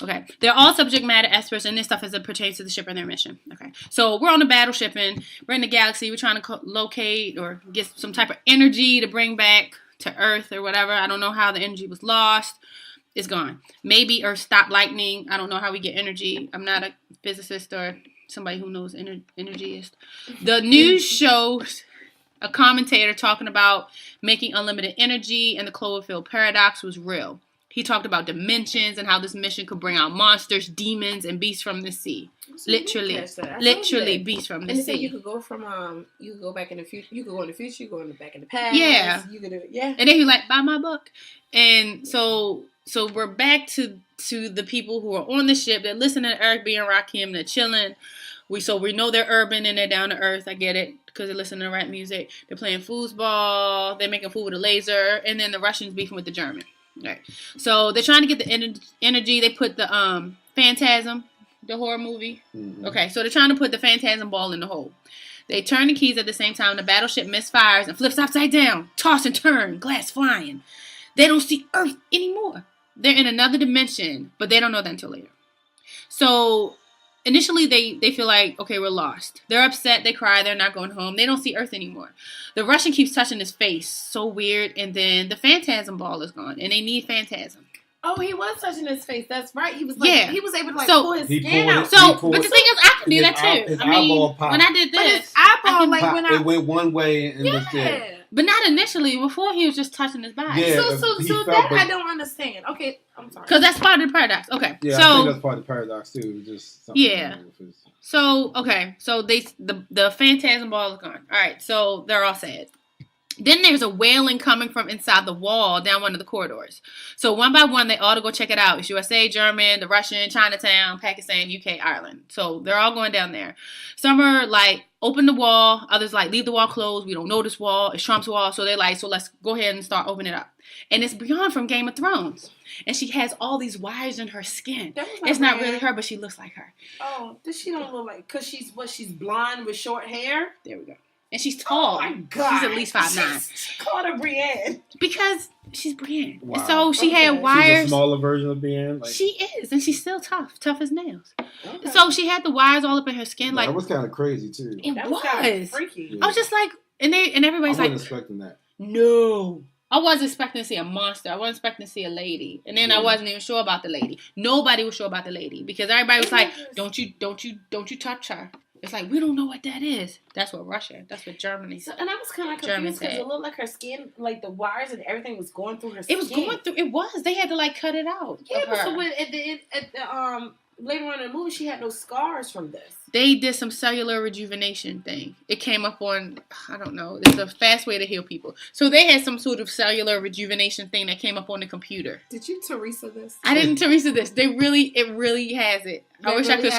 Speaker 1: Okay. They're all subject matter experts in this stuff as it pertains to the ship and their mission. Okay. So we're on the battleship and we're in the galaxy. We're trying to locate or get some type of energy to bring back to Earth or whatever. I don't know how the energy was lost. It's gone. Maybe Earth stopped lightning. I don't know how we get energy. I'm not a physicist or somebody who knows energy is. The news shows a commentator talking about making unlimited energy and the Cloverfield paradox was real. He talked about dimensions and how this mission could bring out monsters, demons, and beasts from the sea. Literally beasts from the sea.
Speaker 2: You could go from you could go back in the future. You could go in the future. You could go back in the past.
Speaker 1: Yeah,
Speaker 2: you could
Speaker 1: And then he like, buy my book. And so we're back to the people who are on the ship. They're listening to Eric B. and Rakim. They're chilling. We know they're urban and they're down to earth. I get it because they're listening to rap music. They're playing foosball. They're making food with a laser. And then the Russians beefing with the German. Right. So they're trying to get the energy. They put the Phantasm, the horror movie. Mm-hmm. Okay, so they're trying to put the Phantasm ball in the hole. They turn the keys at the same time. The battleship misfires and flips upside down. Toss and turn. Glass flying. They don't see Earth anymore. They're in another dimension, but they don't know that until later. So initially, they feel like, okay, we're lost. They're upset. They cry. They're not going home. They don't see Earth anymore. The Russian keeps touching his face. So weird. And then the Phantasm ball is gone. And they need Phantasm.
Speaker 2: Oh, he was touching his face. That's right. He was like, he was able to pull his skin out.
Speaker 1: But the thing is, I can do that too.
Speaker 3: I mean,
Speaker 1: when I did this,
Speaker 2: his eyeball
Speaker 3: it went one way and was dead.
Speaker 1: But not initially. Before he was just touching his body.
Speaker 2: Yeah, so that I don't understand. Okay, I'm sorry.
Speaker 1: Because that's part of the paradox. Okay.
Speaker 3: Yeah, I think that's part of the paradox too. Just
Speaker 1: So okay, so the Phantasm ball is gone. All right, so they're all sad. Then there's a wailing coming from inside the wall down one of the corridors. So one by one, they all to go check it out. It's USA, German, the Russian, Chinatown, Pakistan, UK, Ireland. So they're all going down there. Some are like, open the wall. Others like, leave the wall closed. We don't know this wall. It's Trump's wall. So they're like, so let's go ahead and start opening it up. And it's Beyond from Game of Thrones. And she has all these wires in her skin. It's not really her, but she looks like her.
Speaker 2: Oh, she don't look like, because she's blonde with short hair?
Speaker 1: There we go. And she's tall.
Speaker 2: Oh my God.
Speaker 1: She's at least 5'9".
Speaker 2: Call her Brienne.
Speaker 1: Because she's Brienne.
Speaker 3: Wow.
Speaker 1: And so she had wires.
Speaker 3: She's a smaller version of Brienne.
Speaker 1: She is. And she's still tough. Tough as nails. Okay. So she had the wires all up in her skin. Like,
Speaker 3: that was kind of crazy, too.
Speaker 1: That was. Kind of
Speaker 2: freaky.
Speaker 1: Yeah. I was just like, and everybody's like.
Speaker 3: I wasn't expecting that.
Speaker 1: No. I wasn't expecting to see a monster. I wasn't expecting to see a lady. And then I wasn't even sure about the lady. Nobody was sure about the lady. Because everybody was like, don't you touch her. It's like, we don't know what that is. That's what Russia, that's what Germany said.
Speaker 2: And I was kind of confused because it looked like her skin, like the wires and everything was going through her skin.
Speaker 1: It was. They had to like cut it out.
Speaker 2: Yeah, but so at the later on in the movie, she had no scars from this.
Speaker 1: They did some cellular rejuvenation thing. It came up on, I don't know, there's a fast way to heal people. So they had some sort of cellular rejuvenation thing that came up on the computer.
Speaker 2: Did you Teresa this?
Speaker 1: I didn't Teresa this. It really has it. I wish I could.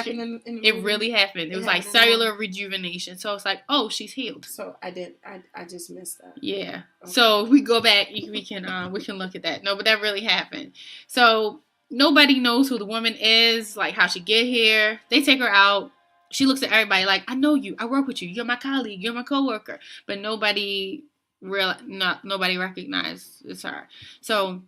Speaker 1: It really happened. It was like cellular rejuvenation. So it's like, oh, she's healed.
Speaker 2: So I just missed that.
Speaker 1: Yeah. Okay. So if we go back, we can look at that. No, but that really happened. So nobody knows who the woman is, like how she get here. They take her out. She looks at everybody like, I know you. I work with you. You're my colleague. You're my coworker. But nobody recognizes her. So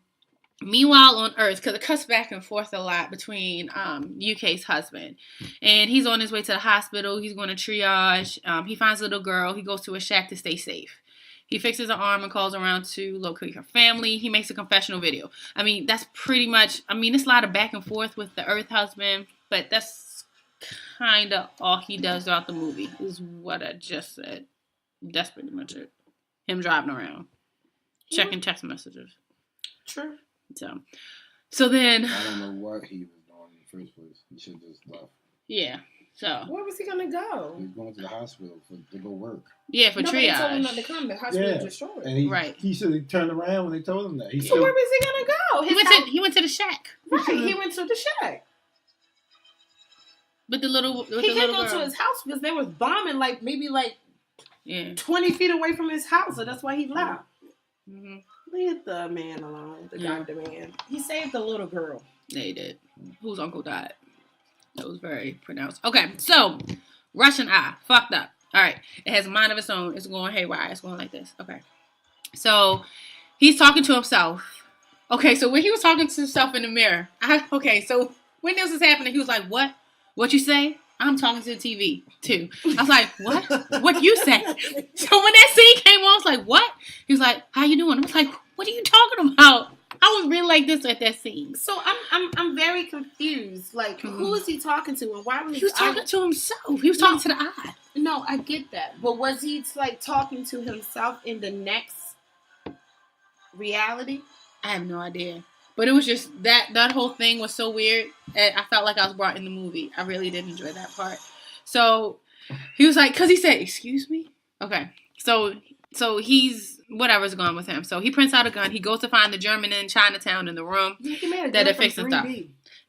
Speaker 1: meanwhile on Earth, because it cuts back and forth a lot between UK's husband. And he's on his way to the hospital. He's going to triage. He finds a little girl. He goes to a shack to stay safe. He fixes her arm and calls around to locate her family. He makes a confessional video. I mean, that's pretty much... I mean, it's a lot of back and forth with the Earth husband, but that's kind of all he does throughout the movie, is what I just said. That's pretty much it. Him driving around. Checking text messages.
Speaker 2: True.
Speaker 1: So then...
Speaker 3: I don't know what he was doing in the first place. He should have just left.
Speaker 1: Yeah. So
Speaker 2: where was he gonna go?
Speaker 3: He was going to the hospital to go work.
Speaker 1: Yeah, for triage.
Speaker 2: Nobody told him not to come. The hospital was destroyed.
Speaker 3: And he should have turned around when they told him that.
Speaker 2: So where was he gonna go?
Speaker 1: He went to the shack.
Speaker 2: Right, he went to the shack.
Speaker 1: But he
Speaker 2: can't go to his house because they was bombing maybe 20 feet away from his house, so that's why he left.
Speaker 1: Mm-hmm.
Speaker 2: Leave the man alone. The goddamn man. He saved the little girl.
Speaker 1: Yeah, he did. Whose uncle died. That was very pronounced. Okay, so Russian eye. Fucked up. All right. It has a mind of its own. It's going haywire. It's going like this. Okay. So he's talking to himself. Okay, so when he was talking to himself in the mirror. So when this was happening, he was like, what? What you say? I'm talking to the TV, too. I was like, what? What you say? So when that scene came on, I was like, what? He was like, how you doing? I was like, what are you talking about? I was really like this at that scene.
Speaker 2: So I'm very confused. Who is he talking to, and why was
Speaker 1: he was talking to himself? He was talking to the eye.
Speaker 2: No, I get that, but was he talking to himself in the next reality?
Speaker 1: I have no idea. But it was just that whole thing was so weird. I felt like I was brought in the movie. I really did enjoy that part. So he was like, because he said, "Excuse me." Okay, so he's whatever's going on with him. So he prints out a gun. He goes to find the German in Chinatown in the room that they're fixing stuff.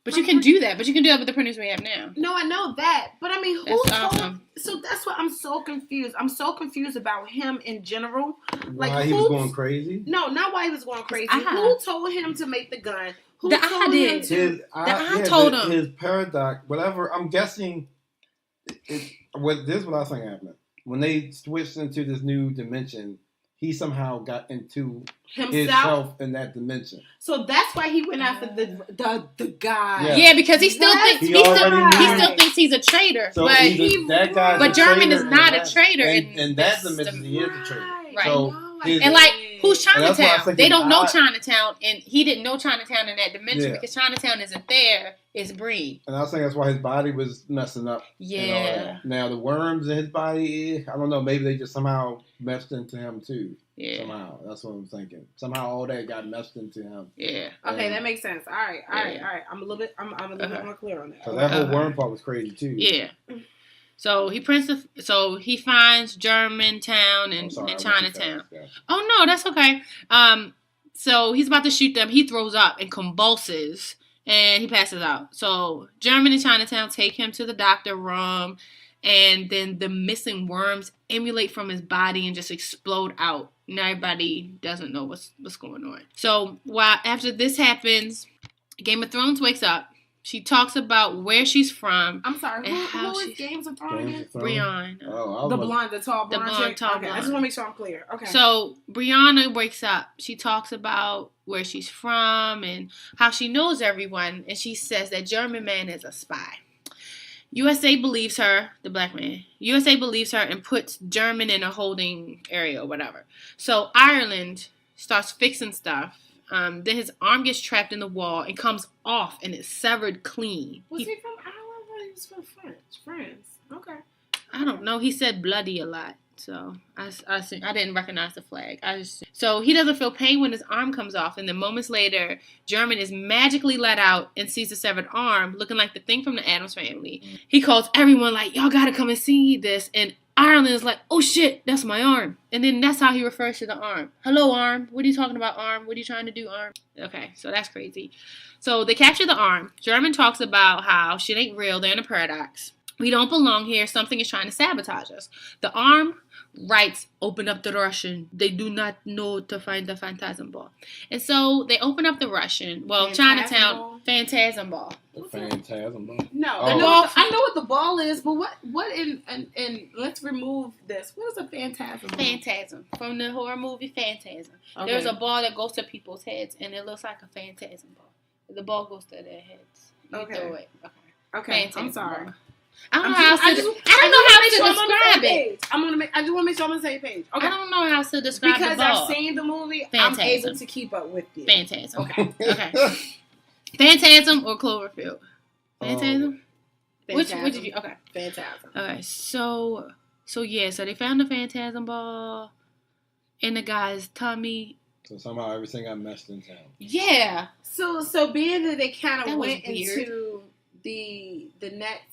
Speaker 1: But you can do that. But you can do that with the printers we have now.
Speaker 2: No, I know that. But I mean, who told him? So that's what I'm so confused. I'm so confused about him in general.
Speaker 3: Why he was going crazy?
Speaker 2: No, not why he was going crazy. Who told him to make the gun? Who
Speaker 1: the eye did.
Speaker 3: The eye told him. His paradox, whatever. I'm guessing. This is what I think happened. When they switched into this new dimension, he somehow got into himself in that dimension.
Speaker 2: So that's why he went after the guy.
Speaker 1: Yeah, because he still thinks he's a traitor.
Speaker 3: So
Speaker 1: but but German is not a traitor.
Speaker 3: And that dimension, he is a traitor.
Speaker 1: Right.
Speaker 3: So
Speaker 1: who's Chinatown? They don't know Chinatown, and he didn't know Chinatown in that dimension because Chinatown isn't there. It's Bree.
Speaker 3: And I was thinking that's why his body was messing up.
Speaker 1: Yeah.
Speaker 3: Now the worms in his body, I don't know. Maybe they just somehow messed into him too.
Speaker 1: Yeah.
Speaker 3: Somehow, that's what I'm thinking. Somehow all that got messed into him.
Speaker 1: Yeah.
Speaker 2: Okay, that makes sense. All right. I'm a little bit more clear on that.
Speaker 3: So that whole worm part was crazy too.
Speaker 1: Yeah. So he finds Germantown and Chinatown. Oh no, that's okay. So he's about to shoot them. He throws up and convulses, and he passes out. So German and Chinatown take him to the doctor room, and then the missing worms emulate from his body and just explode out. And everybody doesn't know what's going on. So after this happens, Game of Thrones wakes up. She talks about where she's from.
Speaker 2: I'm sorry. Who is Games of Thrones?
Speaker 1: Brianna.
Speaker 2: Oh, the tall blonde. Blonde. I just want to make sure I'm clear. Okay.
Speaker 1: So Brianna wakes up. She talks about where she's from and how she knows everyone, and she says that German man is a spy. USA believes her, the black man. USA believes her and puts German in a holding area or whatever. So Ireland starts fixing stuff. Then his arm gets trapped in the wall and comes off, and it's severed clean.
Speaker 2: Was he from Ireland or he was from France? Okay.
Speaker 1: I don't know. He said bloody a lot, so I didn't recognize the flag. So he doesn't feel pain when his arm comes off, and then moments later, German is magically let out and sees the severed arm, looking like the thing from the Addams Family. He calls everyone like, "Y'all gotta come and see this," and Ireland is like, "Oh shit, that's my arm." And then that's how he refers to the arm. "Hello, arm. What are you talking about, arm? What are you trying to do, arm?" Okay, so that's crazy. So they capture the arm. German talks about how shit ain't real. They're in a paradox. We don't belong here. Something is trying to sabotage us. The arm writes, "Open up the Russian. They do not know to find the Phantasm Ball." And so they open up the Russian. Well, Chinatown Phantasm Ball.
Speaker 3: The Phantasm Ball?
Speaker 2: No. Oh. I know what the ball is, but what in let's remove this. What is a phantasm?
Speaker 1: Phantasm. From the horror movie Phantasm. Okay. There's a ball that goes to people's heads, and it looks like a phantasm ball. The ball goes to their heads. You throw it. Okay.
Speaker 2: I'm sorry.
Speaker 1: Ball. I don't know how to describe it.
Speaker 2: I just want to make sure I'm on the same page. Okay.
Speaker 1: I don't know how to describe it.
Speaker 2: Because I've seen the movie, Phantasm. I'm able to keep up with you.
Speaker 1: Phantasm. Okay. Phantasm or Cloverfield? Phantasm? Which did you... Okay.
Speaker 2: Phantasm.
Speaker 1: Okay, so they found the Phantasm ball in the guy's tummy.
Speaker 3: So somehow everything got meshed in town.
Speaker 1: Yeah.
Speaker 2: So being that they kind of went into the next...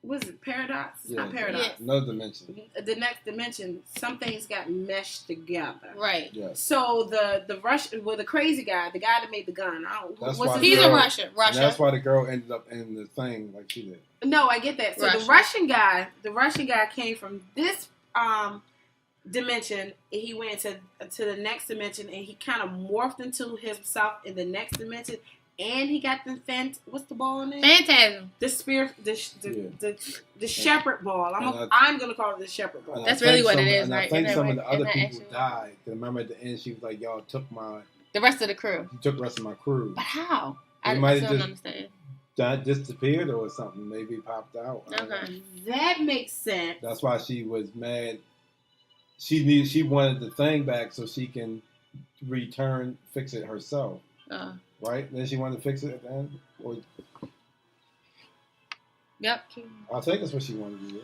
Speaker 2: Was it Paradox? It's not Paradox.
Speaker 3: Yeah. No dimension.
Speaker 2: The next dimension, some things got meshed together.
Speaker 1: Right.
Speaker 3: Yes.
Speaker 2: So the Russian, the crazy guy, the guy that made the gun.
Speaker 1: He's a Russian.
Speaker 3: That's why the girl ended up in the thing like she did.
Speaker 2: No, I get that. So the Russian guy came from this dimension. And he went to the next dimension, and he kind of morphed into himself in the next dimension. And he got the what's the ball name?
Speaker 1: Phantasm.
Speaker 2: The spirit, the shepherd ball. I'm gonna call it the shepherd ball.
Speaker 1: That's really what it is,
Speaker 3: and
Speaker 1: right?
Speaker 3: I think some of the other people died. Remember at the end, she was like, "Y'all took
Speaker 1: the rest of the crew.
Speaker 3: You took the rest of my crew."
Speaker 1: But how?
Speaker 3: I might have just disappeared or something. Maybe popped out.
Speaker 2: Okay, that makes sense.
Speaker 3: That's why she was mad. She wanted the thing back so she can fix it herself. Right? Then she wanted to fix it at the end?
Speaker 1: Yep.
Speaker 3: I think that's what she wanted to do.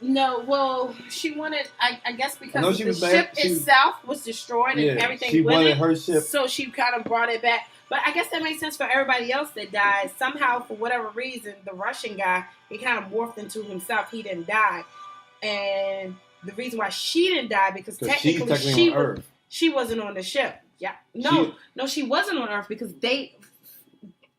Speaker 2: No, well, she wanted, I guess because the ship itself was destroyed and everything
Speaker 3: she
Speaker 2: with
Speaker 3: wanted
Speaker 2: it,
Speaker 3: her ship.
Speaker 2: So she kind of brought it back. But I guess that makes sense for everybody else that died. Somehow, for whatever reason, the Russian guy, he kind of morphed into himself. He didn't die. And the reason why she didn't die, because technically she wasn't on the ship. Yeah. No, she wasn't on Earth because they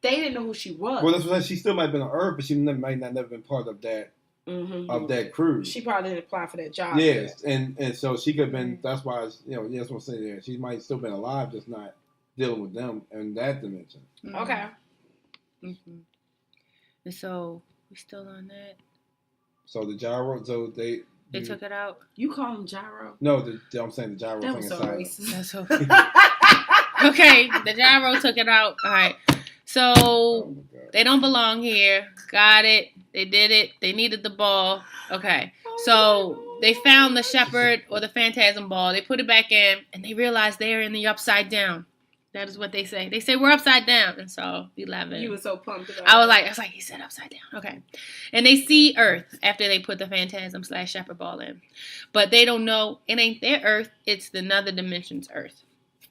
Speaker 2: didn't know who she was.
Speaker 3: Well, that's what she still might have been on Earth, but she might not never been part of that that crew.
Speaker 2: She probably didn't apply for that job.
Speaker 3: Yes, and so she could have been. That's why that's what I'm saying. There, she might still been alive, just not dealing with them in that dimension.
Speaker 2: Okay.
Speaker 1: Mm-hmm. And so we still on that.
Speaker 3: So the gyro,
Speaker 1: they took it out.
Speaker 2: You call him gyro?
Speaker 3: No, I'm saying the gyro
Speaker 2: that
Speaker 3: thing
Speaker 2: was so
Speaker 3: inside.
Speaker 2: racist.
Speaker 1: That's so okay, the gyro took it out. All right. So they don't belong here. Got it. They did it. They needed the ball. Okay. So they found the shepherd or the phantasm ball. They put it back in, and they realized they're in the upside down. That is what they say. They say we're upside down. And so 11.
Speaker 2: You were so pumped about
Speaker 1: I was like, he said upside down. Okay. And they see Earth after they put the phantasm / shepherd ball in. But they don't know it ain't their Earth. It's another dimension's Earth.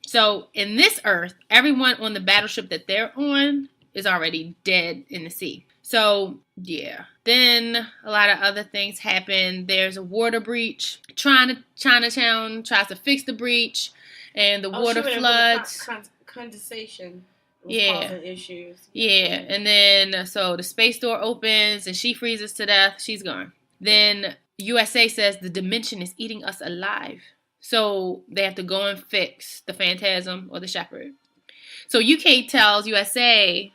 Speaker 1: So in this Earth, everyone on the battleship that they're on is already dead in the sea. So, yeah. Then a lot of other things happen. There's a water breach. Chinatown tries to fix the breach. And the water floods.
Speaker 2: Condensation was causing issues.
Speaker 1: Yeah. And then, so the space door opens and she freezes to death. She's gone. Then USA says the dimension is eating us alive. So they have to go and fix the phantasm or the shepherd. So UK tells USA,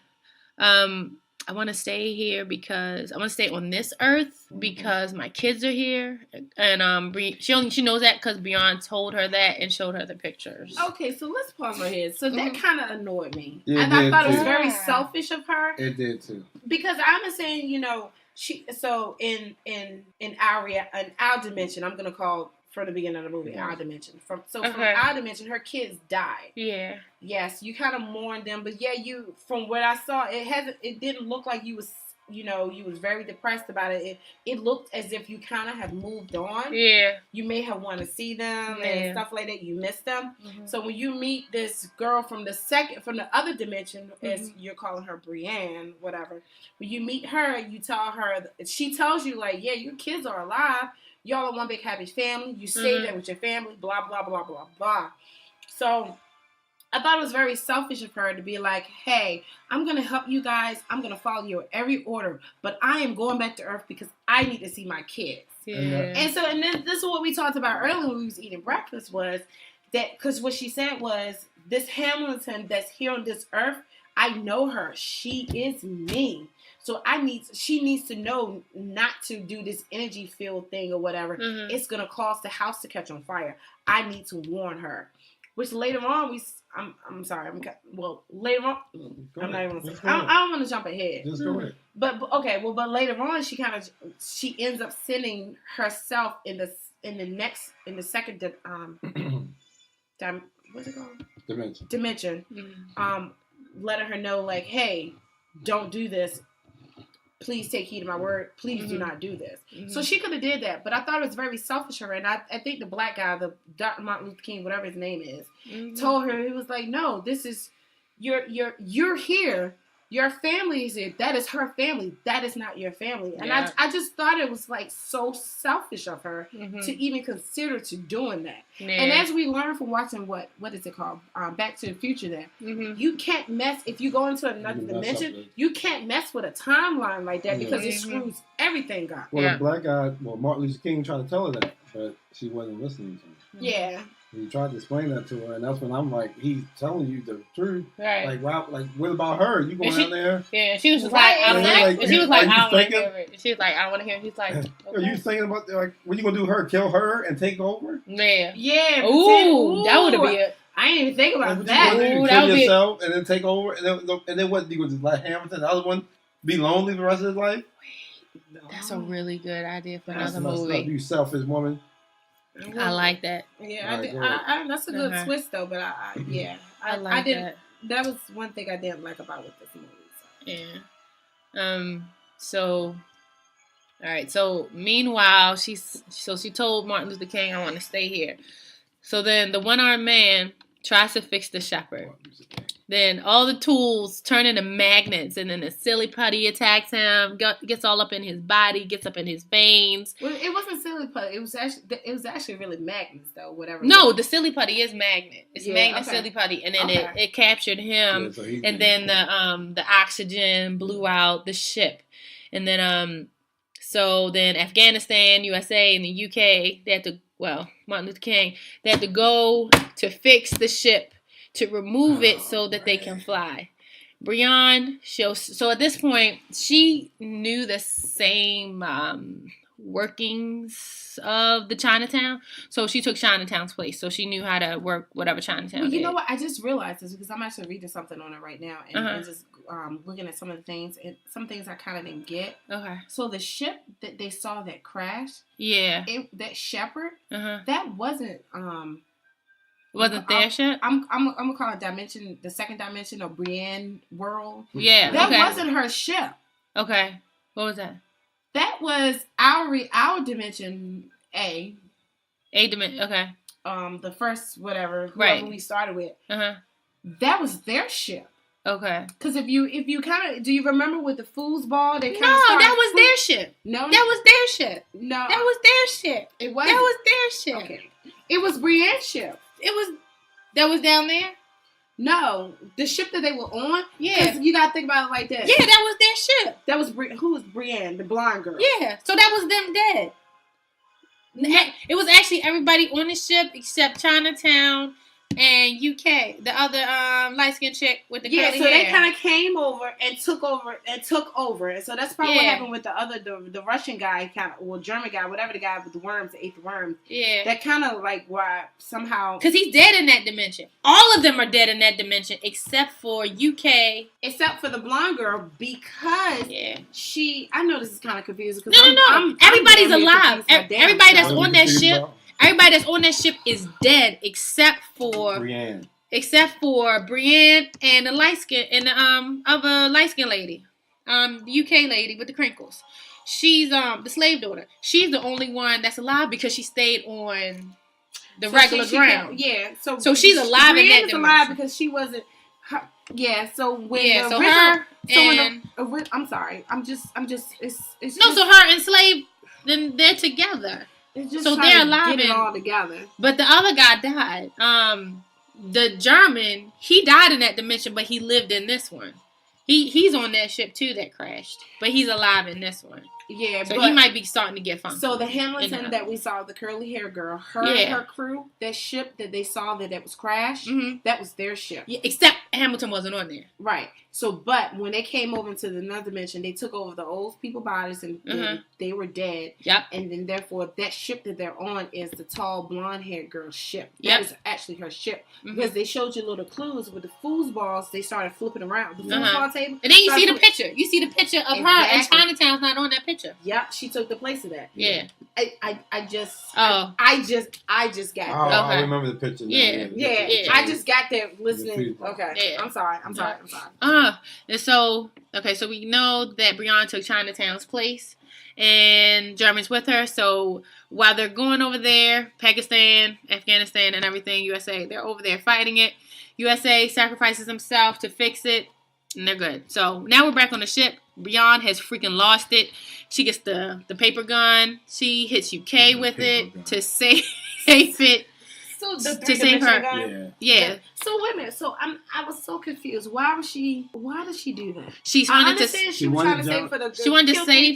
Speaker 1: I want to stay here because I want to stay on this Earth because my kids are here, and she knows that because Beyond told her that and showed her the pictures.
Speaker 2: Okay, so let's pause right here. So that kind of annoyed me, and I thought it was very selfish of her.
Speaker 3: It did too.
Speaker 2: Because I'm saying, she. So in our dimension, I'm gonna call. From the beginning of the movie, our dimension. From our dimension, her kids died. Yeah. Yes, you kind of mourned them, but yeah, from what I saw, it didn't look like you was very depressed about it. It looked as if you kind of have moved on. Yeah. You may have wanted to see them and stuff like that. You missed them. Mm-hmm. So when you meet this girl from the other dimension, as you're calling her Brienne, whatever. When you meet her, you tell her, she tells you like, yeah, your kids are alive. Y'all are one big happy family. You stay there with your family, blah, blah, blah, blah, blah. So I thought it was very selfish of her to be like, hey, I'm going to help you guys. I'm going to follow your every order. But I am going back to Earth because I need to see my kids. Yeah. And then this is what we talked about earlier when we was eating breakfast was that, because what she said was, this Hamilton that's here on this Earth, I know her. She is me. So she needs to know not to do this energy field thing or whatever. Mm-hmm. It's going to cause the house to catch on fire. I need to warn her. Which later on I'm sorry. Later on, I'm not even gonna say. I don't want to jump ahead.
Speaker 3: Just go ahead.
Speaker 2: But okay, but later on, she ends up sending herself in the second what's it called? Dimension.
Speaker 1: Mm-hmm.
Speaker 2: Letting her know like, hey, don't do this. Please take heed of my word. Please do not do this. Mm-hmm. So she could have did that, but I thought it was very selfish of her. And I think the black guy, the Dr. Martin Luther King, whatever his name is, told her, he was like, no, this is you're here. Your family is here. That is her family. That is not your family. And I just thought it was like so selfish of her to even consider to doing that. Yeah. And as we learn from watching what is it called? Back to the Future there. You can't mess, if you go into another dimension, you can't mess with a timeline like that because it screws everything up.
Speaker 3: Well, the black guy, Martin Luther King tried to tell her that, but she wasn't listening to him.
Speaker 2: Yeah.
Speaker 3: He tried to explain that to her, and that's when I'm like, he's telling you the truth.
Speaker 1: Right.
Speaker 3: Like, wow, like, what about her? You going down there?
Speaker 1: Yeah, she was just like, I don't want to hear it. She was like, I don't want to hear it. He's like, okay.
Speaker 3: Are you thinking about, like, what you going to do her? Kill her and take over?
Speaker 1: Yeah.
Speaker 2: Yeah.
Speaker 1: Ooh, that would be it.
Speaker 2: I didn't even think about that.
Speaker 3: Ooh, kill yourself and then take over, and then what? You would just let Hamilton, the other one, be lonely the rest of his life?
Speaker 1: No. That's a really good idea for another movie.
Speaker 3: You selfish woman.
Speaker 1: I like that.
Speaker 2: Yeah, I that's a good twist though. But I like that. That was one thing I didn't like about with this movie. So.
Speaker 1: Yeah. So, all right. So meanwhile, she told Martin Luther King, "I want to stay here." So then the one-armed man tries to fix the shepherd. Then all the tools turn into magnets, and then the silly putty attacks him, gets all up in his body, gets up in his veins.
Speaker 2: Well, it wasn't silly putty. It was actually really magnets, though. Whatever.
Speaker 1: No, the silly putty is magnet. It's magnet silly putty, and then it captured him, and then the oxygen blew out the ship, and then so then Afghanistan, USA, and the UK, they had to Martin Luther King, they had to go to fix the ship. To remove it so that they can fly. Brienne so at this point, she knew the same workings of the Chinatown. So she took Chinatown's place. So she knew how to work whatever Chinatown did.
Speaker 2: You know what? I just realized this because I'm actually reading something on it right now. And just looking at some of the things. And some things I kind of didn't get. Okay. So the ship that they saw that crashed. Yeah. That Shepherd. That wasn't...
Speaker 1: Wasn't their ship?
Speaker 2: I'm gonna call it dimension, the second dimension of Brienne world.
Speaker 1: Yeah,
Speaker 2: that wasn't her ship.
Speaker 1: Okay, what was that?
Speaker 2: That was our dimension A.
Speaker 1: A dimension. Okay.
Speaker 2: The first whoever we started with. That was their ship. Okay. Because if you kind of do you remember with the foosball? They kind of
Speaker 1: that was their ship.
Speaker 2: No,
Speaker 1: that was their ship.
Speaker 2: No,
Speaker 1: that was their ship.
Speaker 2: It was.
Speaker 1: That was their ship.
Speaker 2: Okay. It was Brienne's ship.
Speaker 1: That was down there?
Speaker 2: No. The ship that they were on? Yeah. You got to think about it like that.
Speaker 1: Yeah, that was their ship.
Speaker 2: That was who was Brienne? The blonde girl.
Speaker 1: Yeah. So that was them dead. It was actually everybody on the ship except Chinatown and UK, the other light-skinned chick with the curly hair.
Speaker 2: Yeah, so they kind of came over and took over. And so that's probably what happened with the Russian guy, German guy, whatever the guy with the worms, that ate the worms. Yeah. That kind of like why somehow...
Speaker 1: Because he's dead in that dimension. All of them are dead in that dimension except for UK.
Speaker 2: Except for the blonde girl because she... I know this is kind of confusing.
Speaker 1: No. Everybody's alive. Everybody that's on that ship... Everybody that's on that ship is dead except for Brienne. Except for Brienne and the light skin and the other light skin lady. The UK lady with the crinkles. She's the slave daughter. She's the only one that's alive because she stayed on the regular ground.
Speaker 2: So
Speaker 1: she's alive in that dimension.
Speaker 2: Alive because she wasn't so when I'm sorry. I'm just it's
Speaker 1: No, so her and slave then they're together.
Speaker 2: So they're alive and all together.
Speaker 1: But the other guy died. The German, he died in that dimension, but he lived in this one. He's on that ship too that crashed, but he's alive in this one.
Speaker 2: Yeah,
Speaker 1: so he might be starting to get funky.
Speaker 2: So the Hamilton that we saw, the curly hair girl, her crew, that ship that they saw that was crashed, that was their ship.
Speaker 1: Yeah, except Hamilton wasn't on there.
Speaker 2: Right. So, but when they came over into another dimension, they took over the old people bodies and they were dead.
Speaker 1: Yep.
Speaker 2: And then therefore that ship that they're on is the tall blonde haired girl's ship. That is actually her ship. Because they showed you little clues with the foosballs. They started flipping around the foosball table.
Speaker 1: And then you see the picture. You see the picture of her, and Chinatown's not on that picture.
Speaker 2: Yep, she took the place of that.
Speaker 1: Yeah.
Speaker 2: I just got there.
Speaker 3: I remember the picture.
Speaker 2: Yeah. I just got there listening. Okay. Yeah. I'm sorry.
Speaker 1: And so we know that Breon took Chinatown's place and German's with her. So while they're going over there, Pakistan, Afghanistan, and everything, USA, they're over there fighting it. USA sacrifices himself to fix it, and they're good. So now we're back on the ship. Breon has freaking lost it. She gets the paper gun. She hits UK with it to save it.
Speaker 2: So
Speaker 1: to save her. Yeah.
Speaker 2: So wait a minute. So I was so confused. Why did she do that?
Speaker 1: She wanted to save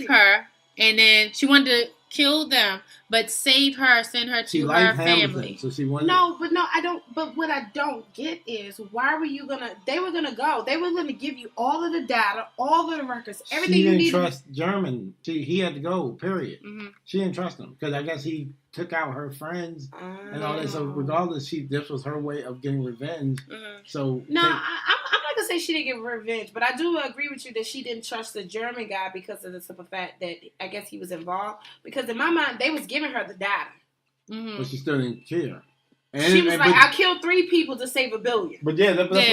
Speaker 1: her, and then she wanted to kill them, but save her, send her to her family.
Speaker 3: So she wanted.
Speaker 2: No, I don't. But what I don't get is why were you gonna? They were gonna go. They were gonna give you all of the data, all of the records, everything.
Speaker 3: She didn't trust German. He had to go. Period. She didn't trust him because I guess he took out her friends and all that. So regardless, this was her way of getting revenge. So
Speaker 2: no, I'm not gonna say she didn't get revenge, but I do agree with you that she didn't trust the German guy because of the simple fact that I guess he was involved. Because in my mind, they was giving her the data,
Speaker 3: but she still didn't care.
Speaker 2: She was like, "I killed 3 people to save $1 billion."
Speaker 3: But that's what she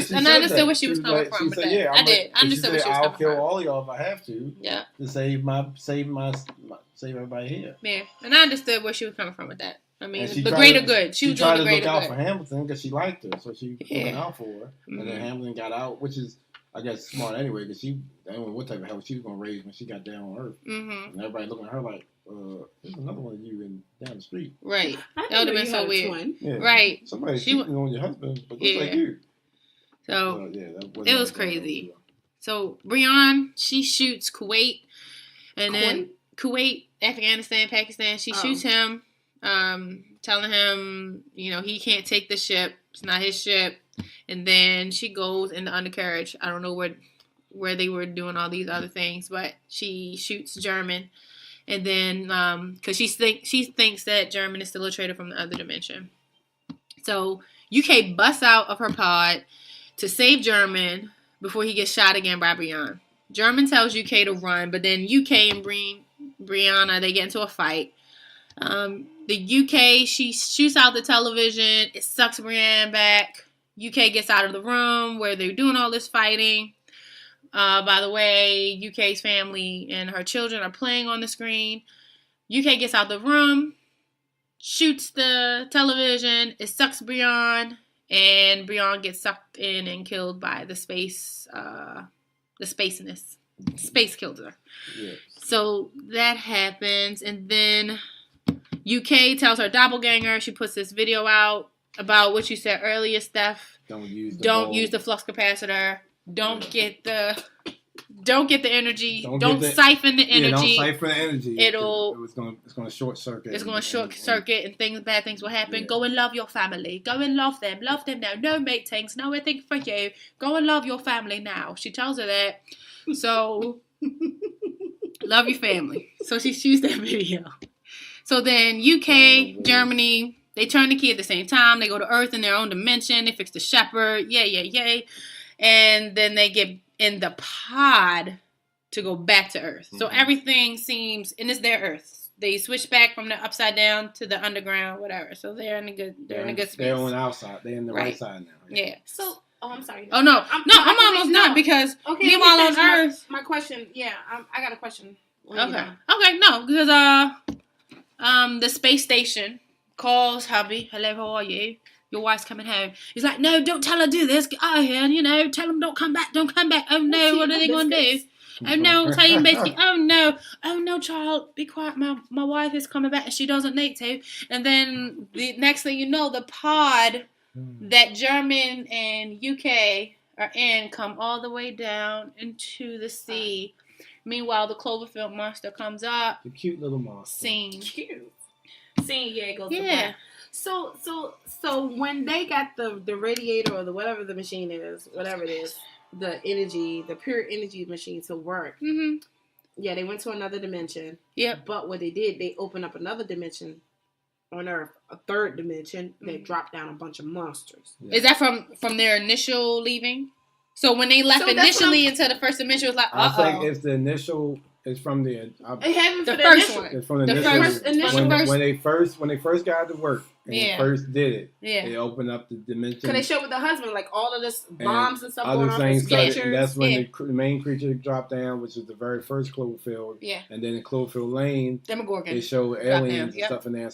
Speaker 3: said.
Speaker 1: I understood where she was coming from. I did. I understood where she was coming from.
Speaker 3: I'll kill all y'all if I have to.
Speaker 1: Yeah.
Speaker 3: To save everybody here.
Speaker 1: Yeah, and I understood where she was coming from with that. I mean, the greater good. She was doing the greater good. She tried to look
Speaker 3: out for Hamilton because she liked her, so she went out for her. And then Hamilton got out, which is, I guess, smart anyway, because I don't know what type of hell she was going to raise when she got down on Earth. And everybody looking at her like, there's another one of you down the street.
Speaker 1: Right. That would have been so weird.
Speaker 3: Yeah.
Speaker 1: Right.
Speaker 3: Somebody cheating on your husband, but looks like you.
Speaker 1: So, it was crazy. So, Breon, she shoots Kuwait, and then Kuwait, Afghanistan, Pakistan, she shoots him, telling him, he can't take the ship. It's not his ship. And then she goes in the undercarriage. I don't know where they were doing all these other things, but she shoots German. And then, because she thinks that German is still a traitor from the other dimension. So, UK busts out of her pod to save German before he gets shot again by Breon. German tells UK to run, but then UK and Brianna, they get into a fight. The UK, she shoots out the television. It sucks Brianna back. UK gets out of the room where they're doing all this fighting. By the way, UK's family and her children are playing on the screen. UK gets out the room, shoots the television. It sucks Breon, and Breon gets sucked in and killed by the space spaceness. Space killed her. Yeah. So that happens, and then UK tells her doppelganger. She puts this video out about what you said earlier, Steph. Don't use the flux capacitor. Don't get the energy. Don't siphon the energy.
Speaker 3: Don't siphon the energy. It's gonna short circuit.
Speaker 1: It's gonna short circuit, and bad things will happen. Yeah. Go and love your family. Go and love them. Love them now. No matings. No anything for you. Go and love your family now. She tells her that. So love your family. So she shoots that video. So then UK, Germany, they turn the key at the same time. They go to Earth in their own dimension. They fix the shepherd. Yay. And then they get in the pod to go back to Earth. So everything seems, and it's their Earth. They switch back from the upside down to the underground, whatever. So they're in a good space.
Speaker 3: They're on the outside. They're in the right side now.
Speaker 1: Yeah.
Speaker 2: So, I'm sorry.
Speaker 1: Oh no, I'm almost done because meanwhile on Earth.
Speaker 2: My question, I got a question.
Speaker 1: Okay, no, because the space station calls hubby. Hello, how are you? Your wife's coming home. He's like, no, don't tell her to do this. Get out of here, and, tell them don't come back. Oh, no, what are they going to do? Oh, no, I'm telling basically, oh, no, child, be quiet. My wife is coming back, and she doesn't need to. And then the next thing you know, the pod that German and UK are in come all the way down into the sea. Meanwhile, the Cloverfield monster comes up.
Speaker 3: The cute little monster.
Speaker 1: Scene.
Speaker 2: Cute. Scene, yeah, it goes to black. So when they got the radiator or the whatever the machine is, whatever it is, the pure energy machine to work.
Speaker 1: Mm-hmm.
Speaker 2: Yeah, they went to another dimension.
Speaker 1: Yep.
Speaker 2: But what they did, they opened up another dimension on Earth, a third dimension. They dropped down a bunch of monsters.
Speaker 1: Yeah. Is that from their initial leaving? So when they left initially into the first dimension, it was like,
Speaker 3: I think if the initial is from the
Speaker 1: first one.
Speaker 3: It's from the initial. When they first got to work and they first did it, they opened up the dimension.
Speaker 2: Because they showed with the husband, like all of this bombs and stuff
Speaker 3: other
Speaker 2: going
Speaker 3: things
Speaker 2: on.
Speaker 3: Started, and that's when the main creature dropped down, which is the very first Cloverfield.
Speaker 1: Yeah.
Speaker 3: And then in Cloverfield Lane,
Speaker 1: Demogorgon.
Speaker 3: They showed aliens and stuff in there.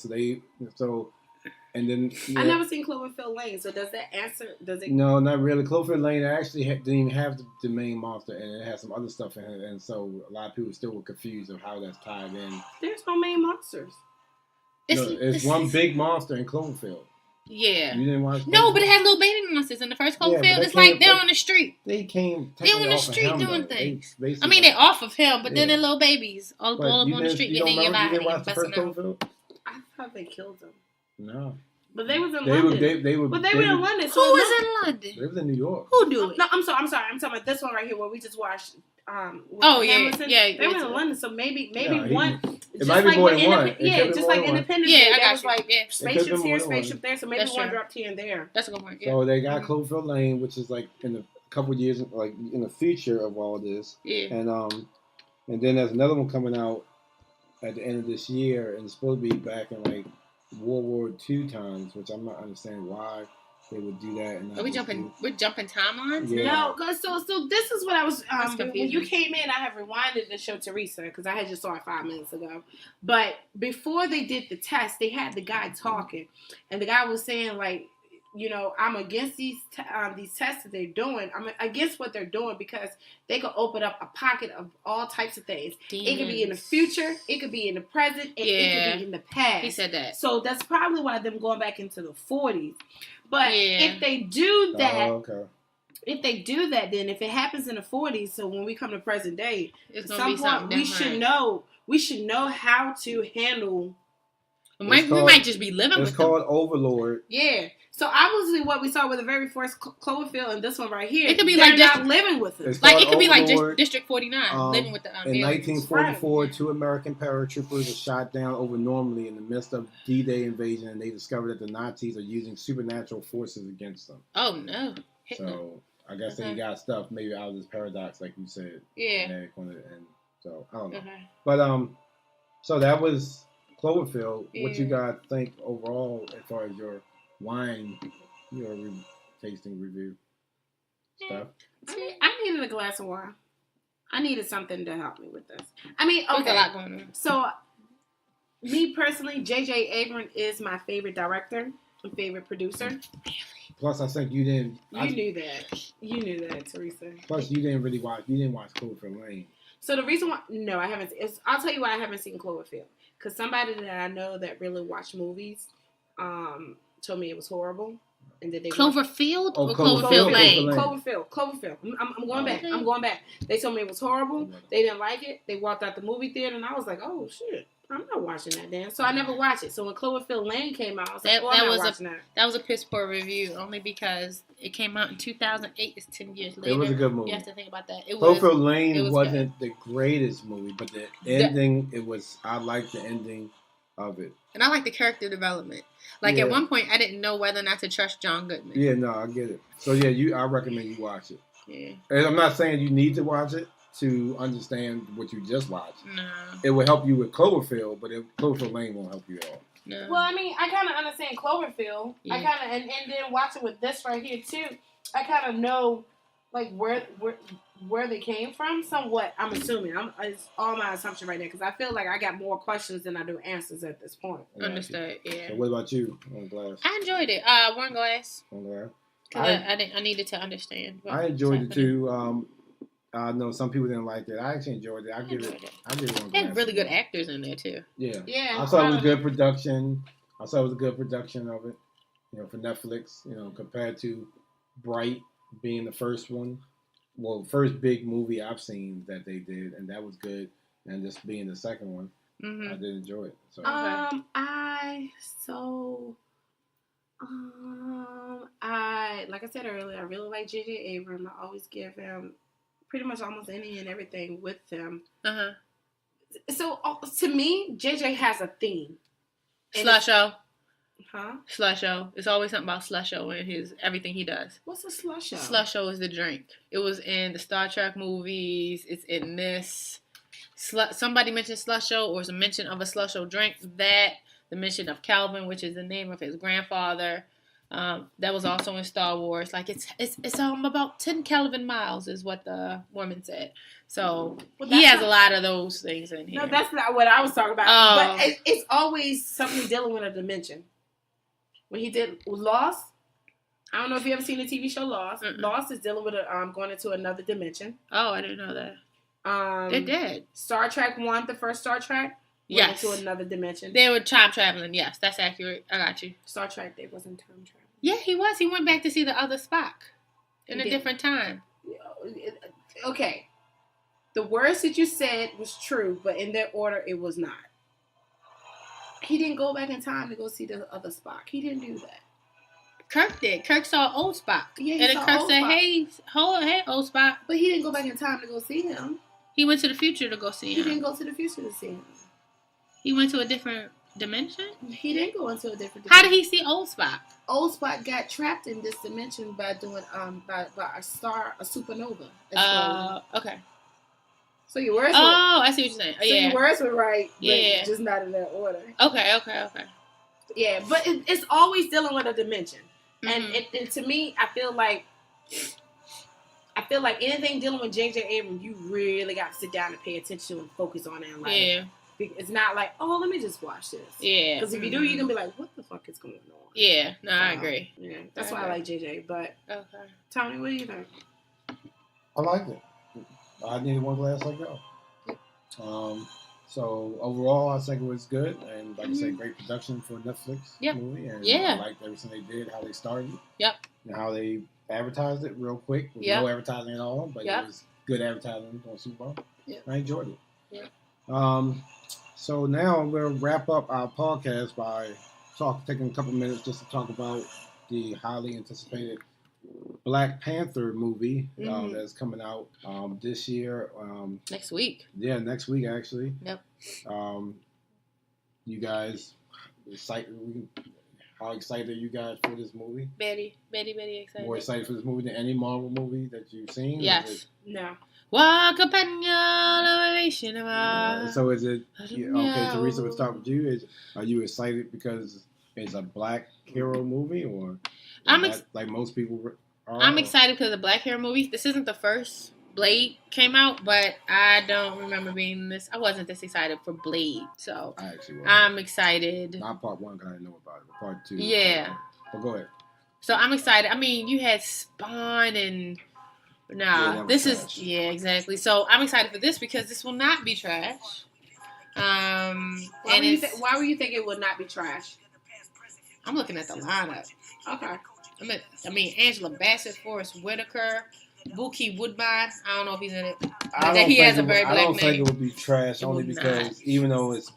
Speaker 3: And then
Speaker 2: I never seen Cloverfield Lane, so does that answer? Does it?
Speaker 3: No, not really. Cloverfield Lane actually didn't even have the main monster, and it had some other stuff in it, and so a lot of people still were confused of how that's tied in.
Speaker 2: There's no main monsters.
Speaker 3: It's one big monster in Cloverfield.
Speaker 1: Yeah.
Speaker 3: You didn't watch?
Speaker 1: No, but it had little baby monsters in the first Cloverfield. It's like they're on the street.
Speaker 3: They're on
Speaker 1: the street doing things. I mean, they're off of him, but then they're little babies all up on the street.
Speaker 3: You didn't watch the first Cloverfield?
Speaker 2: I thought they killed them.
Speaker 3: No.
Speaker 2: But they was in London. They were in London.
Speaker 1: Who was in London?
Speaker 3: They was in New York.
Speaker 1: Who do it?
Speaker 2: No, I'm sorry. I'm talking about this one right here where we just watched.
Speaker 1: Hamilton.
Speaker 2: They were in London, so maybe one.
Speaker 3: It might be more than one.
Speaker 2: Yeah, just like Independence Day.
Speaker 1: I got
Speaker 2: was like spaceships here, spaceship there. So maybe one dropped here and there.
Speaker 1: That's a good point. Yeah.
Speaker 3: So they got Cloverfield Lane, which is like in a couple of years, like in the future of all this.
Speaker 1: Yeah.
Speaker 3: And then there's another one coming out at the end of this year, and it's supposed to be back in like World War II times, which I'm not understanding why they would do that. And
Speaker 1: Are we jumping? We're jumping timelines.
Speaker 3: Yeah.
Speaker 2: No, cause so this is what I was. When you came in, I have rewinded the show Teresa because I had just saw it 5 minutes ago. But before they did the test, they had the guy talking, and the guy was saying like, I'm against these tests that they're doing. I'm against what they're doing because they could open up a pocket of all types of things. Demons. It could be in the future, it could be in the present, and it could be in the past.
Speaker 1: He said that.
Speaker 2: So that's probably why them going back into the 40s. But if they do that, if they do that, then if it happens in the 40s, so when we come to present day, at some point we should know how to handle.
Speaker 1: We might just be living with them.
Speaker 3: It's called Overlord.
Speaker 2: Yeah. So obviously, what we saw with the very first Cloverfield and this one right here,
Speaker 1: it could be
Speaker 2: like not living with it.
Speaker 1: Like it could be like District 49, living with the
Speaker 3: in 1944, 2 American paratroopers are shot down over Normandy in the midst of D-Day invasion, and they discover that the Nazis are using supernatural forces against them.
Speaker 1: Oh no!
Speaker 3: So I guess they got stuff maybe out of this paradox, like you said.
Speaker 1: Yeah.
Speaker 3: And so I don't know, but so that was Cloverfield. Yeah. What you guys think overall as far as your wine, tasting review stuff?
Speaker 2: I needed a glass of wine. I needed something to help me with this. I mean, okay.
Speaker 1: There's a lot going on.
Speaker 2: So, me personally, J.J. Abrams is my favorite director and favorite producer.
Speaker 3: Plus, I think you didn't.
Speaker 2: You knew that. You knew that, Teresa.
Speaker 3: Plus, you didn't watch Cloverfield Lane.
Speaker 2: So the reason why, no, I haven't. I'll tell you why I haven't seen Cloverfield. Because somebody that I know that really watched movies, told me it was horrible, and that they
Speaker 1: Cloverfield or Cloverfield Lane.
Speaker 2: Cloverfield. I'm going back. I'm going back. They told me it was horrible. They didn't like it. They walked out the movie theater, and I was like, oh shit, I'm not watching that then. So I never watched it. So when Cloverfield Lane came out, I was like, I'm not watching that.
Speaker 1: That was a piss poor review, only because it came out in 2008. It's 10 years later.
Speaker 3: It was a good movie.
Speaker 1: You have to think about that.
Speaker 3: Cloverfield Lane wasn't the greatest movie, but the ending, I liked the ending of it.
Speaker 1: And I like the character development. Like at one point, I didn't know whether or not to trust John Goodman.
Speaker 3: Yeah, no, I get it. So I recommend you watch it.
Speaker 1: Yeah.
Speaker 3: And I'm not saying you need to watch it to understand what you just watched.
Speaker 1: No.
Speaker 3: It will help you with Cloverfield, but Cloverfield Lane won't help you at all.
Speaker 1: No.
Speaker 2: Well, I mean, I kind of understand Cloverfield. Yeah. I kind of and then watching with this right here too. I kind of know like where they came from, somewhat. I'm assuming. It's all my assumption right there because I feel like I got more questions than I do answers at this point.
Speaker 1: Understood. Yeah.
Speaker 3: So what about you? One glass.
Speaker 1: I enjoyed it. One glass.
Speaker 3: One glass.
Speaker 1: I needed to understand.
Speaker 3: I enjoyed it too. I know some people didn't like it. I actually enjoyed it. I give it 1 glass.
Speaker 1: They had really good actors in there too.
Speaker 3: Yeah.
Speaker 2: Yeah.
Speaker 3: I thought it was good production. I saw it was a good production of it. For Netflix. Compared to Bright being the first one. first big movie I've seen that they did, and that was good. And this being the second one, I did enjoy it. So.
Speaker 2: Like I said earlier, I really like J.J. Abrams. I always give him pretty much almost any and everything with him. So to me, J.J. has a theme.
Speaker 1: Slusho.
Speaker 2: Huh?
Speaker 1: Slusho. It's always something about Slusho in everything he does.
Speaker 2: What's a Slusho?
Speaker 1: Slusho is the drink. It was in the Star Trek movies. It's in this. Somebody mentioned Slusho, or it's a mention of a Slusho drink. The mention of Calvin, which is the name of his grandfather. That was also in Star Wars. Like it's about 10 Kelvin miles is what the woman said. So he has a lot of those things in here.
Speaker 2: No, that's not what I was talking about. But it's always something dealing with a dimension. When he did Lost, I don't know if you ever seen the TV show Lost. Lost is dealing with going into another dimension.
Speaker 1: Oh, I didn't know that. They did.
Speaker 2: Star Trek 1, the first Star Trek. Went into another dimension.
Speaker 1: They were time traveling. Yes, that's accurate. I got you.
Speaker 2: Star Trek, they wasn't time traveling.
Speaker 1: Yeah, he was. He went back to see the other Spock in a different time.
Speaker 2: Okay. The words that you said was true, but in that order, it was not. He didn't go back in time to go see the other Spock. He didn't do that.
Speaker 1: Kirk did. Kirk saw old Spock.
Speaker 2: Yeah,
Speaker 1: and then Kirk said, hey, old Spock.
Speaker 2: But he didn't go back in time to go see him.
Speaker 1: He went to the future to go see him.
Speaker 2: He didn't go to the future to see him.
Speaker 1: He went to a different dimension?
Speaker 2: He didn't go into a different dimension.
Speaker 1: How did he see old Spock?
Speaker 2: Old Spock got trapped in this dimension by doing by a supernova.
Speaker 1: Okay.
Speaker 2: So your words
Speaker 1: I see what you're saying.
Speaker 2: Your words were right, but just not in that order.
Speaker 1: Okay.
Speaker 2: Yeah, but it's always dealing with a dimension. And to me, I feel like anything dealing with J.J. Abrams, you really got to sit down and pay attention and focus on it. Like, it's not like, let me just watch this. Yeah. Because if you do, you're going to be like, what the fuck is going on?
Speaker 1: Yeah. No, I agree.
Speaker 2: Yeah. That's why I like J.J. But, Tony, what do you think?
Speaker 3: I liked it. I needed one glass like y'all. So overall, I think it was good, and like I said, great production for a Netflix movie. And I liked everything they did, how they started, and how they advertised it real quick with no advertising at all, but it was good advertising on Superbowl. I enjoyed it. So now we'll wrap up our podcast by taking a couple minutes just to talk about the highly anticipated Black Panther movie that's coming out this year.
Speaker 1: Next week.
Speaker 3: Yeah, next week actually.
Speaker 1: Yep.
Speaker 3: You guys how excited are you guys for this movie?
Speaker 1: Very excited.
Speaker 3: More excited for this movie than any Marvel movie that you've seen?
Speaker 1: Yes.
Speaker 2: No.
Speaker 1: Walk up on your elevation.
Speaker 3: So is it okay, Teresa, we'll start with you. Are you excited because it's a Black hero movie, or like most people are?
Speaker 1: I'm excited because of the Black hero movie. This isn't the first Blade came out, but I don't remember I wasn't this excited for Blade, so I'm excited.
Speaker 3: Not part 1 because I didn't know about it, but part 2.
Speaker 1: Yeah.
Speaker 3: But go ahead.
Speaker 1: So I'm excited. I mean, you had Spawn and exactly. So I'm excited for this because this will not be trash. Why
Speaker 2: were you think it would not be trash?
Speaker 1: I'm looking at the lineup.
Speaker 2: Okay.
Speaker 1: I mean, Angela Bassett, Forrest Whitaker, Buki Woodbine. I don't know if he's in it. He has a very black name.
Speaker 3: I don't think it would be trash only because even though it's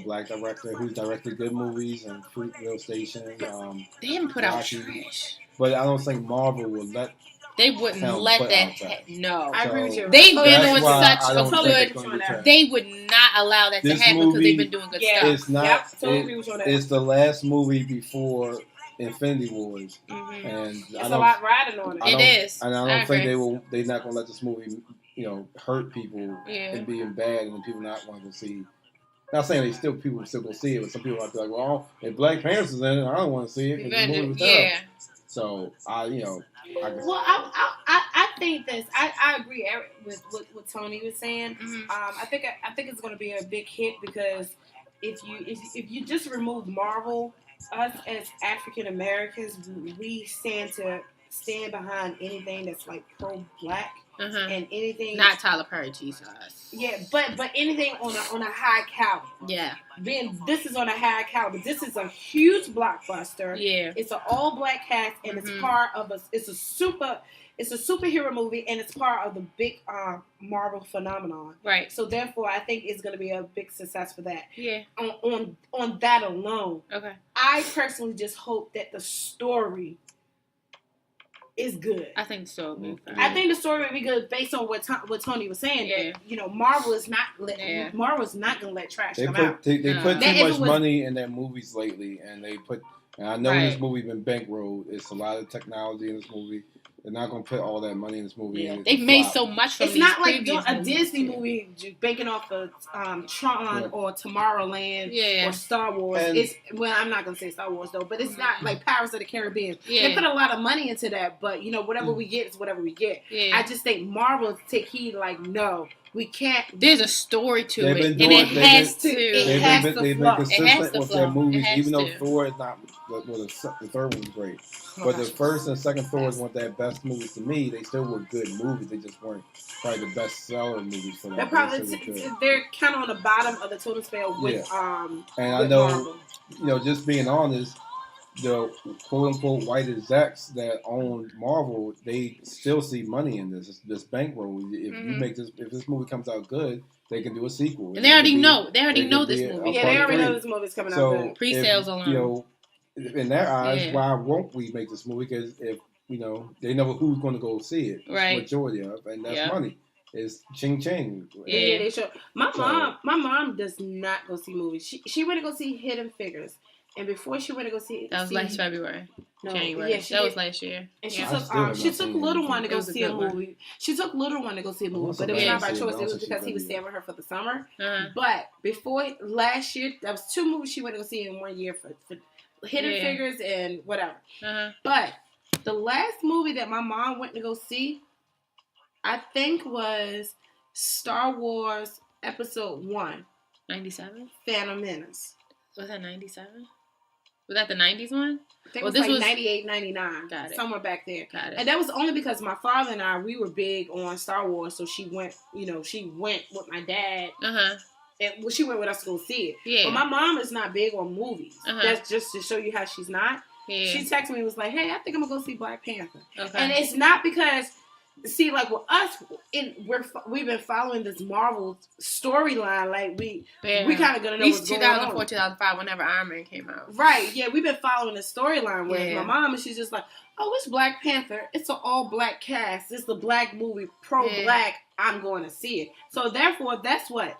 Speaker 3: Black director who's directed good movies and Fruitvale Station.
Speaker 1: They haven't put out trash.
Speaker 3: But I don't think Marvel would let.
Speaker 1: They wouldn't let that. No,
Speaker 2: I agree with you.
Speaker 1: They've been doing such a good. They would not allow that to happen because they've been doing good stuff.
Speaker 3: It's not. It's the last movie before Infinity Wars, and
Speaker 2: it's a lot riding on it.
Speaker 1: It is,
Speaker 3: and I don't think they're not going to let this movie, hurt people and being bad, and people not wanting to see. Not saying people will still go see it, but some people might be like, well, if Black Panther's in it, I don't want to see it. The movie was terrible. So I
Speaker 2: think this. I agree with what Tony was saying. I think it's going to be a big hit because if you just remove Marvel, us as African Americans, we stand behind anything that's like pro-Black and anything.
Speaker 1: Not Tyler Perry, Jesus.
Speaker 2: Yeah, but anything on a high caliber.
Speaker 1: Yeah.
Speaker 2: Then this is on a high caliber. This is a huge blockbuster.
Speaker 1: Yeah.
Speaker 2: It's an all-Black cast, and it's part of it's a super. it's a superhero movie, and it's part of the big Marvel phenomenon.
Speaker 1: Right.
Speaker 2: So therefore, I think it's going to be a big success for that.
Speaker 1: Yeah.
Speaker 2: On that alone.
Speaker 1: Okay.
Speaker 2: I personally just hope that the story is good.
Speaker 1: I think so.
Speaker 2: I think the story would be good based on what Tony was saying. Yeah. That, Marvel is not Marvel's not going to let trash come out.
Speaker 3: They put too much money in their movies lately, and I know this movie been bankrolled. It's a lot of technology in this movie. They're not going to put all that money in this movie.
Speaker 1: Yeah. They've made so much from
Speaker 2: It's not like a Disney movie banking off of Tron or Tomorrowland or Star Wars. I'm not going to say Star Wars, though, but it's not like Pirates of the Caribbean. Yeah. They put a lot of money into that, but, whatever we get is whatever we get. Yeah. I just think Marvel take heed like, no. We can't.
Speaker 1: There's a story to it, and it has to.
Speaker 3: They've been consistent with their movies, even though Thor is not. The third one was great, but the first and second Thors weren't their best movies to me. They still were good movies. They just weren't probably the best seller movies for them.
Speaker 2: They're kind of on the bottom of the total scale with
Speaker 3: And I know,
Speaker 2: Marvel.
Speaker 3: Just being honest. The quote-unquote white execs that own Marvel, they still see money in this bankroll. If this movie comes out good, they can do a sequel.
Speaker 1: And they already know. They already know this movie.
Speaker 2: Yeah, they already know this movie's coming out good.
Speaker 1: Pre-sales alone.
Speaker 3: In their eyes, why won't we make this movie? Because if they know who's going to go see it.
Speaker 1: Right.
Speaker 3: Majority of, and that's money. It's ching ching.
Speaker 2: Yeah, they show. My mom does not go see movies. She went to go see Hidden Figures. And before she went to go see it,
Speaker 1: that was last February.
Speaker 2: No,
Speaker 1: January.
Speaker 2: Yeah,
Speaker 1: that was last year.
Speaker 2: And she took Little One to go see a movie. She took Little One to go see a movie, but it was not by choice. It was because he was staying with her for the summer. But before last year, that was 2 movies she went to go see in 1 year for Hidden Figures and whatever. But the last movie that my mom went to go see, I think was Star Wars Episode 1.
Speaker 1: 97?
Speaker 2: Phantom Menace.
Speaker 1: Was that 97? Was that the 90s one?
Speaker 2: I think it was 98, 99.
Speaker 1: Got it.
Speaker 2: Somewhere back there.
Speaker 1: Got it.
Speaker 2: And that was only because my father and I, we were big on Star Wars, so she went, she went with my dad. And she went with us to go see it. Yeah. But my mom is not big on movies. That's just to show you how she's not. Yeah. She texted me and was like, hey, I think I'm going to go see Black Panther. Okay. And it's not because... See, like with us, we've been following this Marvel storyline. Like we kind of gonna know what's going on.
Speaker 1: 2004, 2005, whenever Iron Man came out.
Speaker 2: Right? Yeah, we've been following the storyline. Whereas my mom, she's just like, "Oh, it's Black Panther. It's an all-black cast. It's the black movie, pro-black. I'm going to see it." So therefore, that's what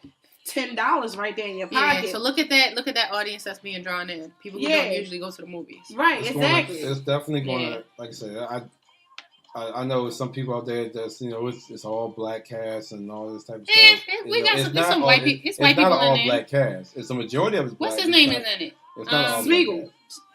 Speaker 2: $10 right there in your pocket.
Speaker 1: Yeah, so look at that audience that's being drawn in. People who don't usually go to the movies.
Speaker 2: Right? Exactly.
Speaker 3: It's definitely going to, like I said, I know some people out there that's it's all black cast and all this type of stuff.
Speaker 1: We got some white people. It's white people in there. It's not all black
Speaker 3: cast. It's a majority of it's black.
Speaker 1: What's his name is in it?
Speaker 3: It's not all
Speaker 2: Smeagol.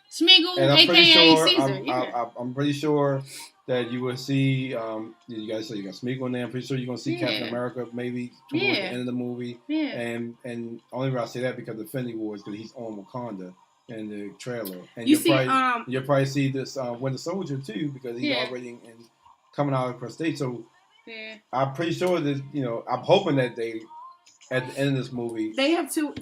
Speaker 1: Smeagol,
Speaker 3: and
Speaker 1: aka Caesar.
Speaker 3: I'm pretty sure that you will see. You guys say you got Smeagol in there. I'm pretty sure you're gonna see Captain America maybe towards the end of the movie. Yeah. And only reason I say that because of Infinity War is because he's on Wakanda in the trailer, and you'll probably see this Winter Soldier too because he's already coming out across state. So I'm pretty sure that I'm hoping that they at the end of this movie
Speaker 2: they have two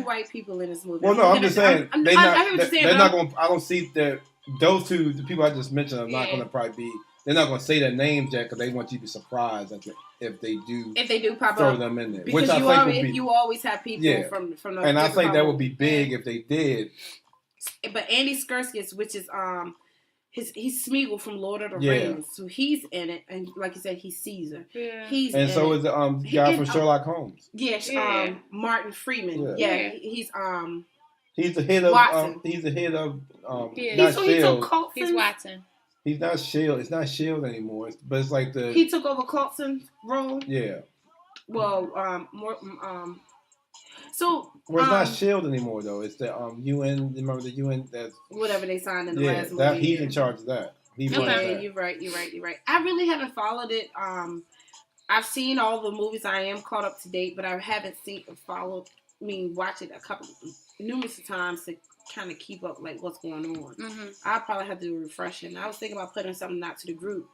Speaker 2: white people in this movie.
Speaker 3: Well, no, I'm just saying they're not going. I don't see that those two the people I just mentioned are not going to probably be. They're not going to say their names yet because they want you to be surprised if they do
Speaker 2: pop
Speaker 3: throw them in there.
Speaker 2: Because
Speaker 3: which I think
Speaker 2: you always have people from the
Speaker 3: and I think that would be big if they did.
Speaker 2: But Andy Serkis, which is he's Smeagol from Lord of the Rings, so he's in it, and like you said, he's Caesar. Yeah. Is
Speaker 3: the guy from Sherlock Holmes.
Speaker 2: Yeah, Martin Freeman. Yeah, he's
Speaker 3: the head of
Speaker 2: Watson.
Speaker 3: He's the head of
Speaker 2: not Shield.
Speaker 1: He's Watson.
Speaker 3: He's not Shield. It's not Shield anymore. But it's like
Speaker 2: he took over Coulson's role.
Speaker 3: Yeah.
Speaker 2: Well, So
Speaker 3: it's not Shield anymore though. It's the UN. Remember the UN? That's
Speaker 2: whatever they signed in the last movie.
Speaker 3: He's in charge of that.
Speaker 2: You're right. I really haven't followed it. I've seen all the movies. I am caught up to date, but I haven't watch it numerous times to kind of keep up like what's going on. I'll probably have to do a refreshing. I was thinking about putting something out to the group.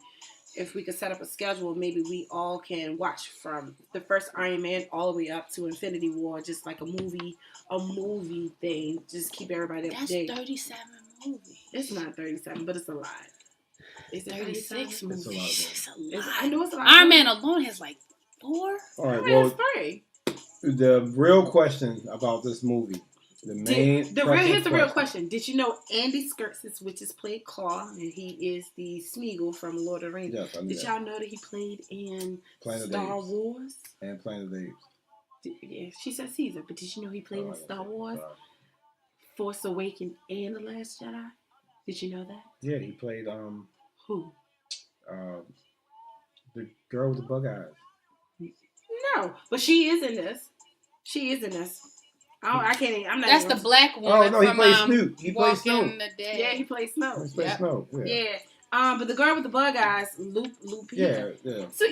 Speaker 2: If we could set up a schedule, maybe we all can watch from the first Iron Man all the way up to Infinity War, just like a movie thing. Just keep everybody up to date.
Speaker 1: That's 37 movies.
Speaker 2: It's not 37, but it's a lot. Is it
Speaker 1: 36 movies?
Speaker 2: I know it's a lot.
Speaker 1: Iron Man alone has like 4.
Speaker 3: All right, well,
Speaker 2: 3.
Speaker 3: The real question about this movie, here's
Speaker 2: the real question. Did you know Andy Serkis, which is played Claw, and he is the Smeagol from Lord of the Rings?
Speaker 3: Yes, I knew
Speaker 2: Did y'all know that he played in Star Wars?
Speaker 3: And Planet of the Apes.
Speaker 2: Yeah, she said Caesar, but did you know he played in Star Wars, Force Awakens, and The Last Jedi? Did you know that? Yeah,
Speaker 3: he played
Speaker 2: who?
Speaker 3: The girl with the bug eyes.
Speaker 2: No, but she is in this. Oh, I can't even. I'm not.
Speaker 1: That's the black woman.
Speaker 3: Oh no, he plays Snoop. He plays Snoop.
Speaker 2: Yeah, he plays Snoop.
Speaker 3: He plays Snoop.
Speaker 2: Yeah. But the girl with the bug eyes, Lupita.
Speaker 3: Yeah.
Speaker 2: So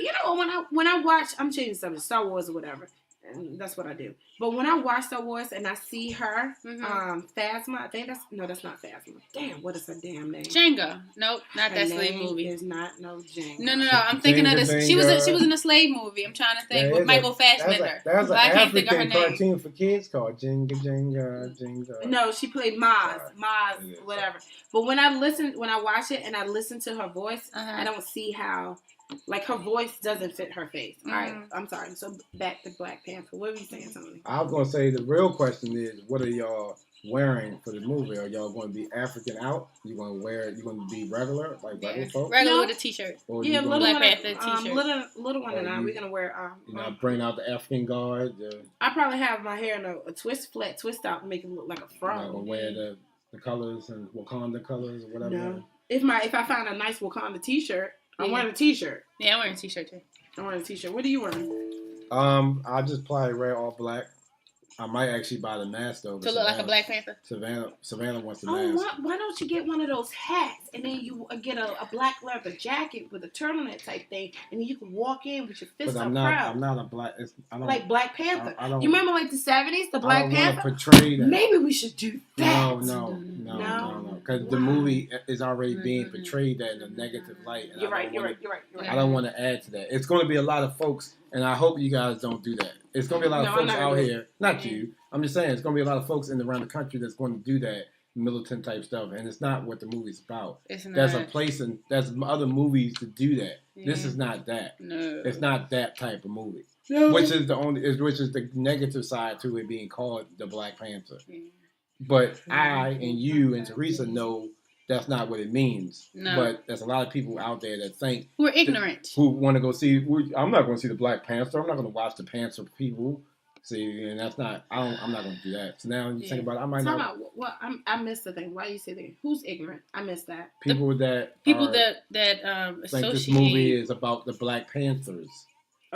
Speaker 2: when I watch, I'm changing something, Star Wars or whatever, and that's what I do. But when I watch Star Wars and I see her, Phasma, I think that's not Phasma. Damn, what is her damn name?
Speaker 1: Jenga. Nope, not that slave movie.
Speaker 2: Is not no Jenga.
Speaker 1: No. I'm thinking of this. She was in a slave movie. I'm trying to think with Michael Fassbender.
Speaker 3: That's an African cartoon for kids called Jenga.
Speaker 2: No, she played Maz, whatever. But when I watch it and I listen to her voice, I don't see how. Like, her voice doesn't fit her face. All right, I'm sorry. So, back to Black Panther. What were you saying, Tony?
Speaker 3: I was going to say, the real question is, what are y'all wearing for the movie? Are y'all going to be African out? You going to be regular, like regular folks?
Speaker 1: Regular with a t-shirt.
Speaker 2: Yeah,
Speaker 1: Black Panther t-shirt.
Speaker 2: Little one and I, we're going to wear...
Speaker 3: you know, bring out the African guard.
Speaker 2: I probably have my hair in a flat twist out to make it look like a fro.
Speaker 3: You're going to wear the colors and Wakanda colors or whatever?
Speaker 2: No. If I find a nice Wakanda t-shirt, I'm wearing a t-shirt.
Speaker 1: Yeah, I'm wearing a t-shirt too.
Speaker 2: I'm wearing a t-shirt. What are you wearing?
Speaker 3: I just probably wear all black. I might actually buy the mask though.
Speaker 1: To look like a Black Panther.
Speaker 3: Savannah wants the mask.
Speaker 2: Why don't you get one of those hats and then you get a black leather jacket with a turtleneck type thing, and then you can walk in with your fists up proud.
Speaker 3: I'm not a black.
Speaker 2: Like Black Panther. You remember like the 70s, the Black Panther?
Speaker 3: Portray that.
Speaker 2: Maybe we should do that.
Speaker 3: No. Because the movie is already being portrayed that in a negative light. And
Speaker 2: You're right.
Speaker 3: I don't want to add to that. It's going to be a lot of folks, and I hope you guys don't do that. It's going to be a lot of folks out here. Not you. I'm just saying, it's going to be a lot of folks around the country that's going to do that militant type stuff, and it's not what the movie's about. There's a place and there's other movies to do that. Yeah. This is not that. No. It's not that type of movie. No. Which is the negative side to it being called the Black Panther. Yeah. But I and you and Teresa know that's not what it means. No. But there's a lot of people out there that think
Speaker 1: we're ignorant.
Speaker 3: Who want to go see. I'm not going to see the Black Panther. I'm not going to watch the Panther people. See, and that's not. I'm not going to do that. So now you think about it. I might not.
Speaker 2: I missed the thing. Why you say that? Who's ignorant? I missed that.
Speaker 3: People that
Speaker 1: think
Speaker 3: this movie is about the Black Panthers.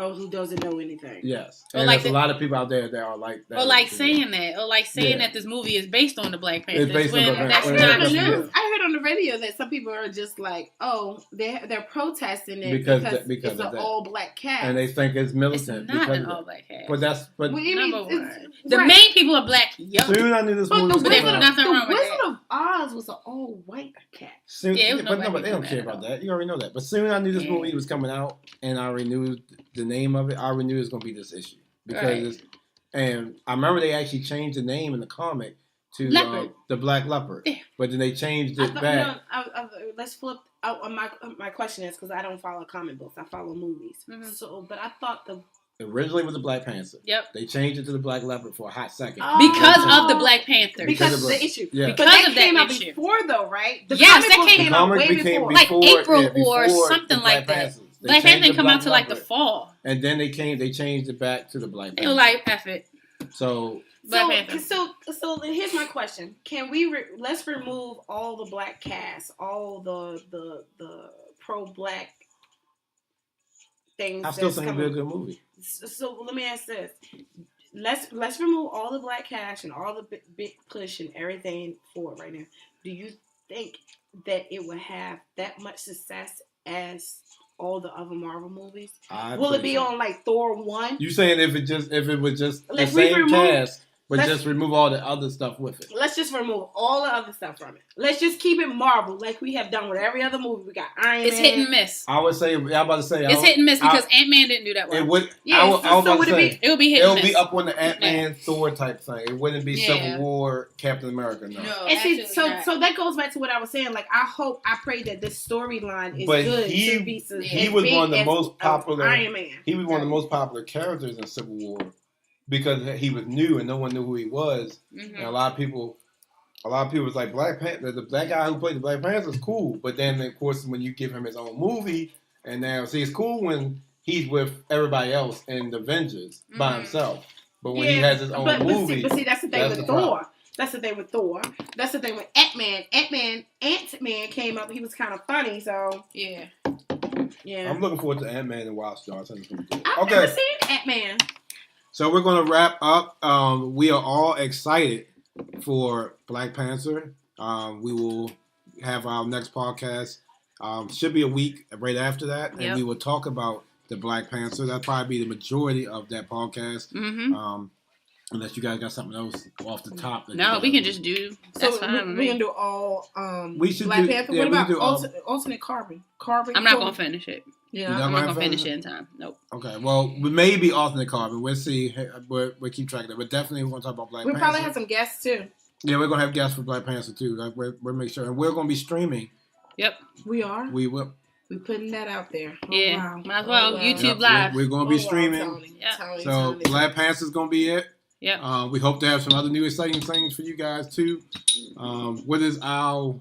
Speaker 2: Oh, who doesn't know anything?
Speaker 3: Yes, and there's a lot of people out there that are like that.
Speaker 1: Or like saying that this movie is based on the Black Panthers.
Speaker 3: It's based on the Black
Speaker 1: Panthers.
Speaker 2: That's not the news. I heard on the radio that some people are just like, oh, they're protesting it because it's an all black cast,
Speaker 3: and they think it's militant.
Speaker 1: It's not an all black cast.
Speaker 3: But
Speaker 1: number one, the main people are black.
Speaker 3: Soon I knew this movie was
Speaker 1: coming out.
Speaker 2: The Wizard of Oz was an all white cast.
Speaker 3: But they don't care about that. You already know that. But soon I knew this movie was coming out, and I already knew the name of it. I already knew it was going to be this issue because and I remember they actually changed the name in the comic to the Black Leopard, but then they changed it back.
Speaker 2: Let's flip. My question is because I don't follow comic books, I follow movies. Mm-hmm. So, but I thought
Speaker 3: originally was the Black Panther.
Speaker 1: Yep.
Speaker 3: They changed it to the Black Leopard for a hot second.
Speaker 1: Because of the Black Panther.
Speaker 2: Because of the issue.
Speaker 3: Yeah.
Speaker 2: But that came out before though, right?
Speaker 1: Yes, that came
Speaker 2: out way before.
Speaker 1: Like April or something like that. Black Panther didn't come out till like the fall.
Speaker 3: And then they changed it back to the Black Panther.
Speaker 1: They were like, F it.
Speaker 3: So
Speaker 2: here's my question. Can we let's remove all the black cast, all the pro-black things.
Speaker 3: I still think it'll be a good movie.
Speaker 2: So let me ask this. Let's remove all the black cast and all the big push and everything for it right now. Do you think that it would have that much success as all the other Marvel movies? Will it be on like Thor 1?
Speaker 3: You saying if it was just like the same cast? But just remove all the other stuff with it.
Speaker 2: Let's just remove all the other stuff from it. Let's just keep it Marvel like we have done with every other movie. We got Iron Man.
Speaker 1: It's hit and miss.
Speaker 3: I would say, I'm about to say.
Speaker 1: It's hit and miss because Ant-Man didn't do that well.
Speaker 3: It would.
Speaker 1: Yeah,
Speaker 3: I was about to say.
Speaker 1: It would be hit and miss.
Speaker 3: It would be up on the Ant-Man, Thor type thing. It wouldn't be Civil War, Captain America, no.
Speaker 2: And see, so that goes back to what I was saying. Like, I pray that this storyline is good.
Speaker 3: He was one of the most popular. Iron Man. He was one of the most popular characters in Civil War. Because he was new and no one knew who he was, and a lot of people was like Black Panther. The black guy who played the Black Panther is cool, but then of course when you give him his own movie, and now see it's cool when he's with everybody else in the Avengers by himself, but when he has his own movie,
Speaker 2: but see that's the thing with Thor. That's the thing with Thor. That's the thing with Ant-Man. Ant-Man came up. He was kind of funny, so yeah.
Speaker 3: I'm looking forward to Ant-Man and Wild Stars.
Speaker 2: I've never seen Ant-Man.
Speaker 3: So we're going to wrap up. We are all excited for Black Panther. We will have our next podcast. Should be a week right after that. And we will talk about the Black Panther. That'll probably be the majority of that podcast. Unless you guys got something else off the top.
Speaker 1: No, we can just do. That's fine.
Speaker 2: We can do all
Speaker 3: we should
Speaker 2: Black
Speaker 3: do,
Speaker 2: Panther. What about alternate carbon?
Speaker 1: I'm not going to finish it.
Speaker 2: Yeah,
Speaker 1: I'm not going to finish it in time. Nope.
Speaker 3: Okay, well, maybe alternate carbon. We'll see. We'll keep track of that. But definitely we're going to talk about Black Panther.
Speaker 2: We'll probably have some guests, too.
Speaker 3: Yeah, we're going to have guests for Black Panther, too. Like, we'll make sure. And we're going to be streaming.
Speaker 1: Yep.
Speaker 2: We are?
Speaker 3: We will.
Speaker 2: We're putting that out there.
Speaker 1: Might as well. YouTube Live.
Speaker 3: We're going to be streaming. So Black Panther's going to be it.
Speaker 1: Yeah.
Speaker 3: We hope to have some other new exciting things for you guys, too. What is our...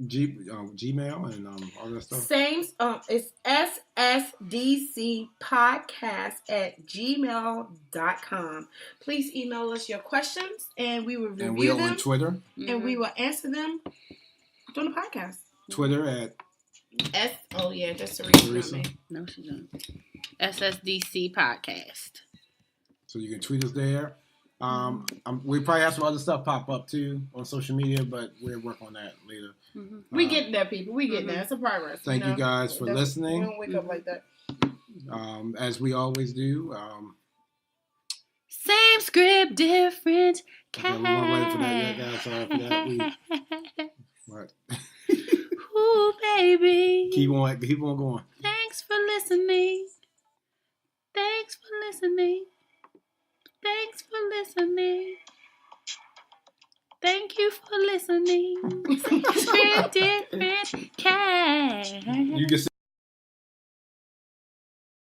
Speaker 3: Gmail and all that stuff.
Speaker 2: Same. It's ssdcpodcast@gmail.com. Please email us your questions and we will review them.
Speaker 3: And we are on Twitter.
Speaker 2: And we will answer them on the podcast.
Speaker 3: Twitter at
Speaker 2: just Teresa.
Speaker 1: No, she don't. SSDC Podcast.
Speaker 3: So you can tweet us there. We probably have some other stuff pop up too on social media, but we'll work on that later.
Speaker 2: We get there, people. We get there. It's a progress.
Speaker 3: Thank you guys for listening.
Speaker 2: We don't wake up like that.
Speaker 3: As we always do.
Speaker 1: Same script, different cast.
Speaker 3: Okay, we won't wait for that yet, guys. Sorry for that. What?
Speaker 1: Ooh, baby.
Speaker 3: Keep on going.
Speaker 1: Thanks for listening. Thanks for listening. Thanks for listening. Thank you for listening. Different cast.
Speaker 3: You can